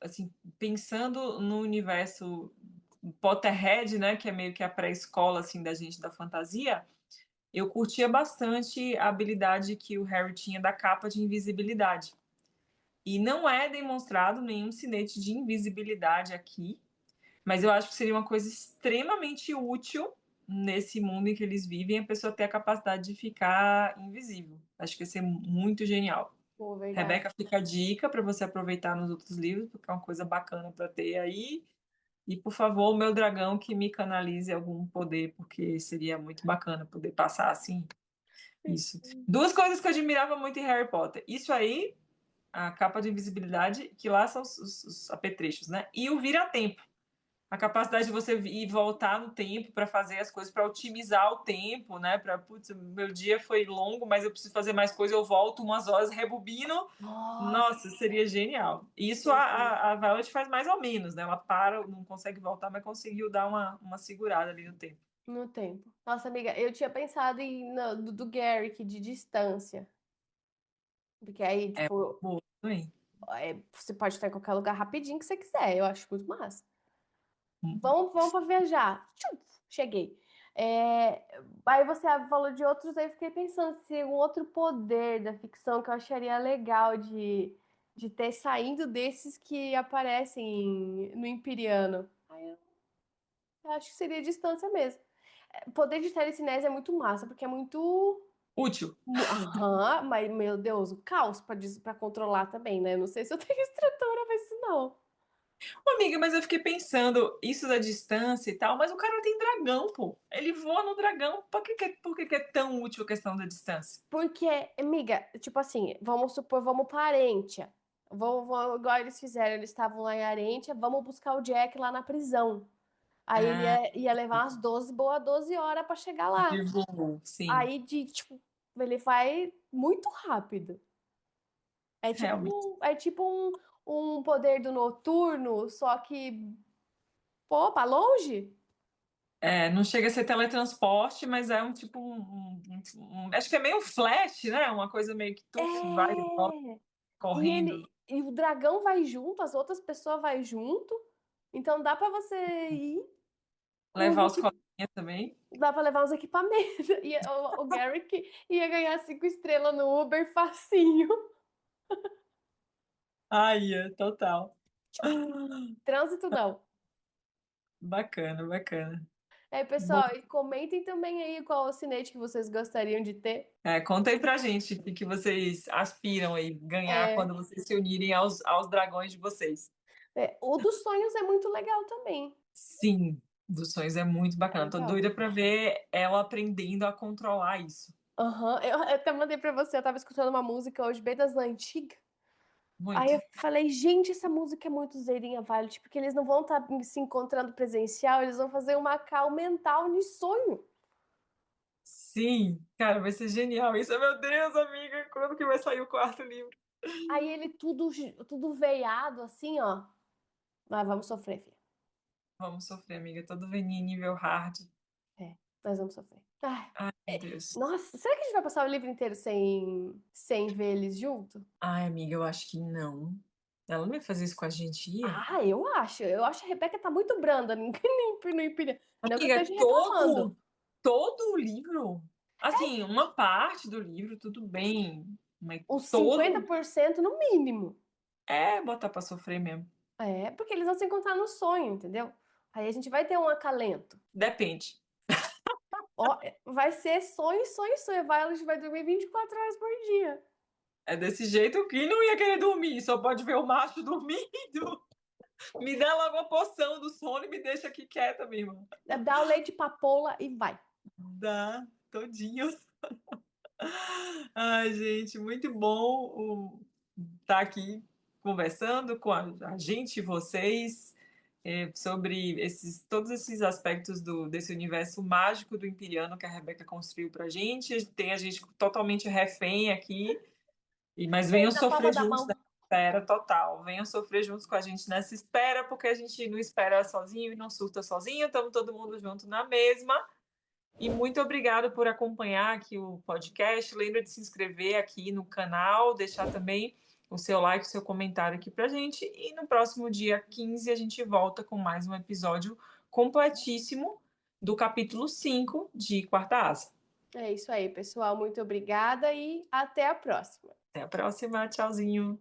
assim, pensando no universo Potterhead, né, que é meio que a pré-escola assim da gente da fantasia, eu curtia bastante a habilidade que o Harry tinha da capa de invisibilidade. E não é demonstrado nenhum sinete de invisibilidade aqui, mas eu acho que seria uma coisa extremamente útil nesse mundo em que eles vivem, a pessoa ter a capacidade de ficar invisível. Acho que ia ser muito genial. Pô, verdade. Rebeca, fica a dica para você aproveitar nos outros livros, porque é uma coisa bacana para ter aí. E, por favor, o meu dragão que me canalize algum poder, porque seria muito bacana poder passar assim. Isso. Duas coisas que eu admirava muito em Harry Potter. Isso aí, a capa de invisibilidade, que lá são os apetrechos, né? E o vira-tempo. A capacidade de você ir e voltar no tempo para fazer as coisas, para otimizar o tempo, né? Para, putz, meu dia foi longo, mas eu preciso fazer mais coisa, eu volto umas horas, rebobino. Nossa, Nossa, seria genial. Isso perfeito. a Violet faz mais ou menos, né? Ela para, não consegue voltar, mas conseguiu dar uma segurada ali no tempo. No tempo. Nossa, amiga, eu tinha pensado do Garrick de distância. Porque aí, É tipo, boa também. você pode estar em qualquer lugar rapidinho que você quiser. Eu acho muito massa. Hum. Vamos para viajar. Tchum, cheguei. É, aí você falou de outros, aí eu fiquei pensando se um outro poder da ficção que eu acharia legal de ter saindo desses que aparecem no Imperiano. Eu acho que seria distância mesmo. Poder de telecinese é muito massa, porque é muito. Útil. Aham, mas meu Deus, o caos pra controlar também, né? Não sei se eu tenho estrutura pra isso, não. Ô, amiga, mas eu fiquei pensando, isso da distância e tal, mas o cara tem dragão, pô. Ele voa no dragão. Por que que é tão útil a questão da distância? Porque, amiga, tipo assim, vamos supor, vamos pra Arentia. Igual eles fizeram, eles estavam lá em Arentia, vamos buscar o Jack lá na prisão. Aí ele Ah, ia levar umas 12 horas pra chegar de lá. voo, sim, Aí, tipo, ele vai muito rápido. realmente. É tipo um poder do noturno, só que, pô, pra longe? É, não chega a ser teletransporte, mas é um tipo acho que é meio um flash, né? Uma coisa meio que tuf, vai e volta É! E ele, correndo. E o dragão vai junto, as outras pessoas vai junto. Então dá pra você ir com os Levar os equipamentos. coleguinhas também. Dá pra levar os equipamentos. E o Garrick ia ganhar 5 estrelas no Uber facinho. Ai, total. Trânsito não. Bacana, bacana. Bom, Pessoal, e comentem também aí qual alfinete que vocês gostariam de ter. conta aí pra gente o que vocês aspiram aí ganhar É, quando vocês se unirem aos dragões de vocês. o dos sonhos é muito legal também. Sim, dos sonhos é muito É bacana. Tô legal. doida pra ver ela aprendendo a controlar isso. Aham. Eu até mandei pra você, eu tava escutando uma música hoje bem das antigas. Aí Muito. eu falei, gente, essa música é muito Zerinha Violet, porque eles não vão estar se encontrando presencial, eles vão fazer uma call mental de sonho. Sim, cara, vai ser genial isso. Meu Deus, amiga, quando que vai sair o quarto livro? Aí ele tudo veiado, assim, ó. Mas vamos sofrer, filha. Vamos sofrer, amiga. Todo veninho nível hard. É, nós vamos sofrer. Ai, Ai, meu Deus. nossa, será que a gente vai passar o livro inteiro sem ver eles junto? Ai, amiga, eu acho que não. Ela não ia fazer isso com a gente, ia? Ah, eu acho. Eu acho que a Rebeca tá muito branda. Ninguém não empilha. Não que eu Amiga, esteja reclamando. todo o livro? Assim, uma parte do livro, tudo bem. Mas Uns todo 50% no mínimo. é botar pra sofrer mesmo. Porque eles vão se encontrar no sonho, entendeu? Aí a gente vai ter um acalento. Depende. Ó, vai ser sonho, sonho, sonho. A gente vai dormir 24 horas por dia. É desse jeito que não ia querer dormir, só pode ver o macho dormindo. Me dá logo uma poção do sono e me deixa aqui quieta, minha irmã. Dá o leite papoula e vai. Dá, todinho. Ai, gente, muito bom estar aqui conversando com a gente e vocês sobre todos esses aspectos desse universo mágico do Imperiano que a Rebeca construiu pra gente. Tem a gente totalmente refém aqui, mas venham Na palma sofrer da juntos mão. nessa espera total. Venham sofrer juntos com a gente nessa espera, porque a gente não espera sozinho e não surta sozinho, estamos todo mundo junto na mesma. E muito obrigado por acompanhar aqui o podcast. Lembra de se inscrever aqui no canal, deixar também o seu like, o seu comentário aqui pra gente. E no próximo dia 15 a gente volta com mais um episódio completíssimo do capítulo 5 de Quarta Asa. É isso aí, pessoal. Muito obrigada e até a próxima. Até a próxima. Tchauzinho.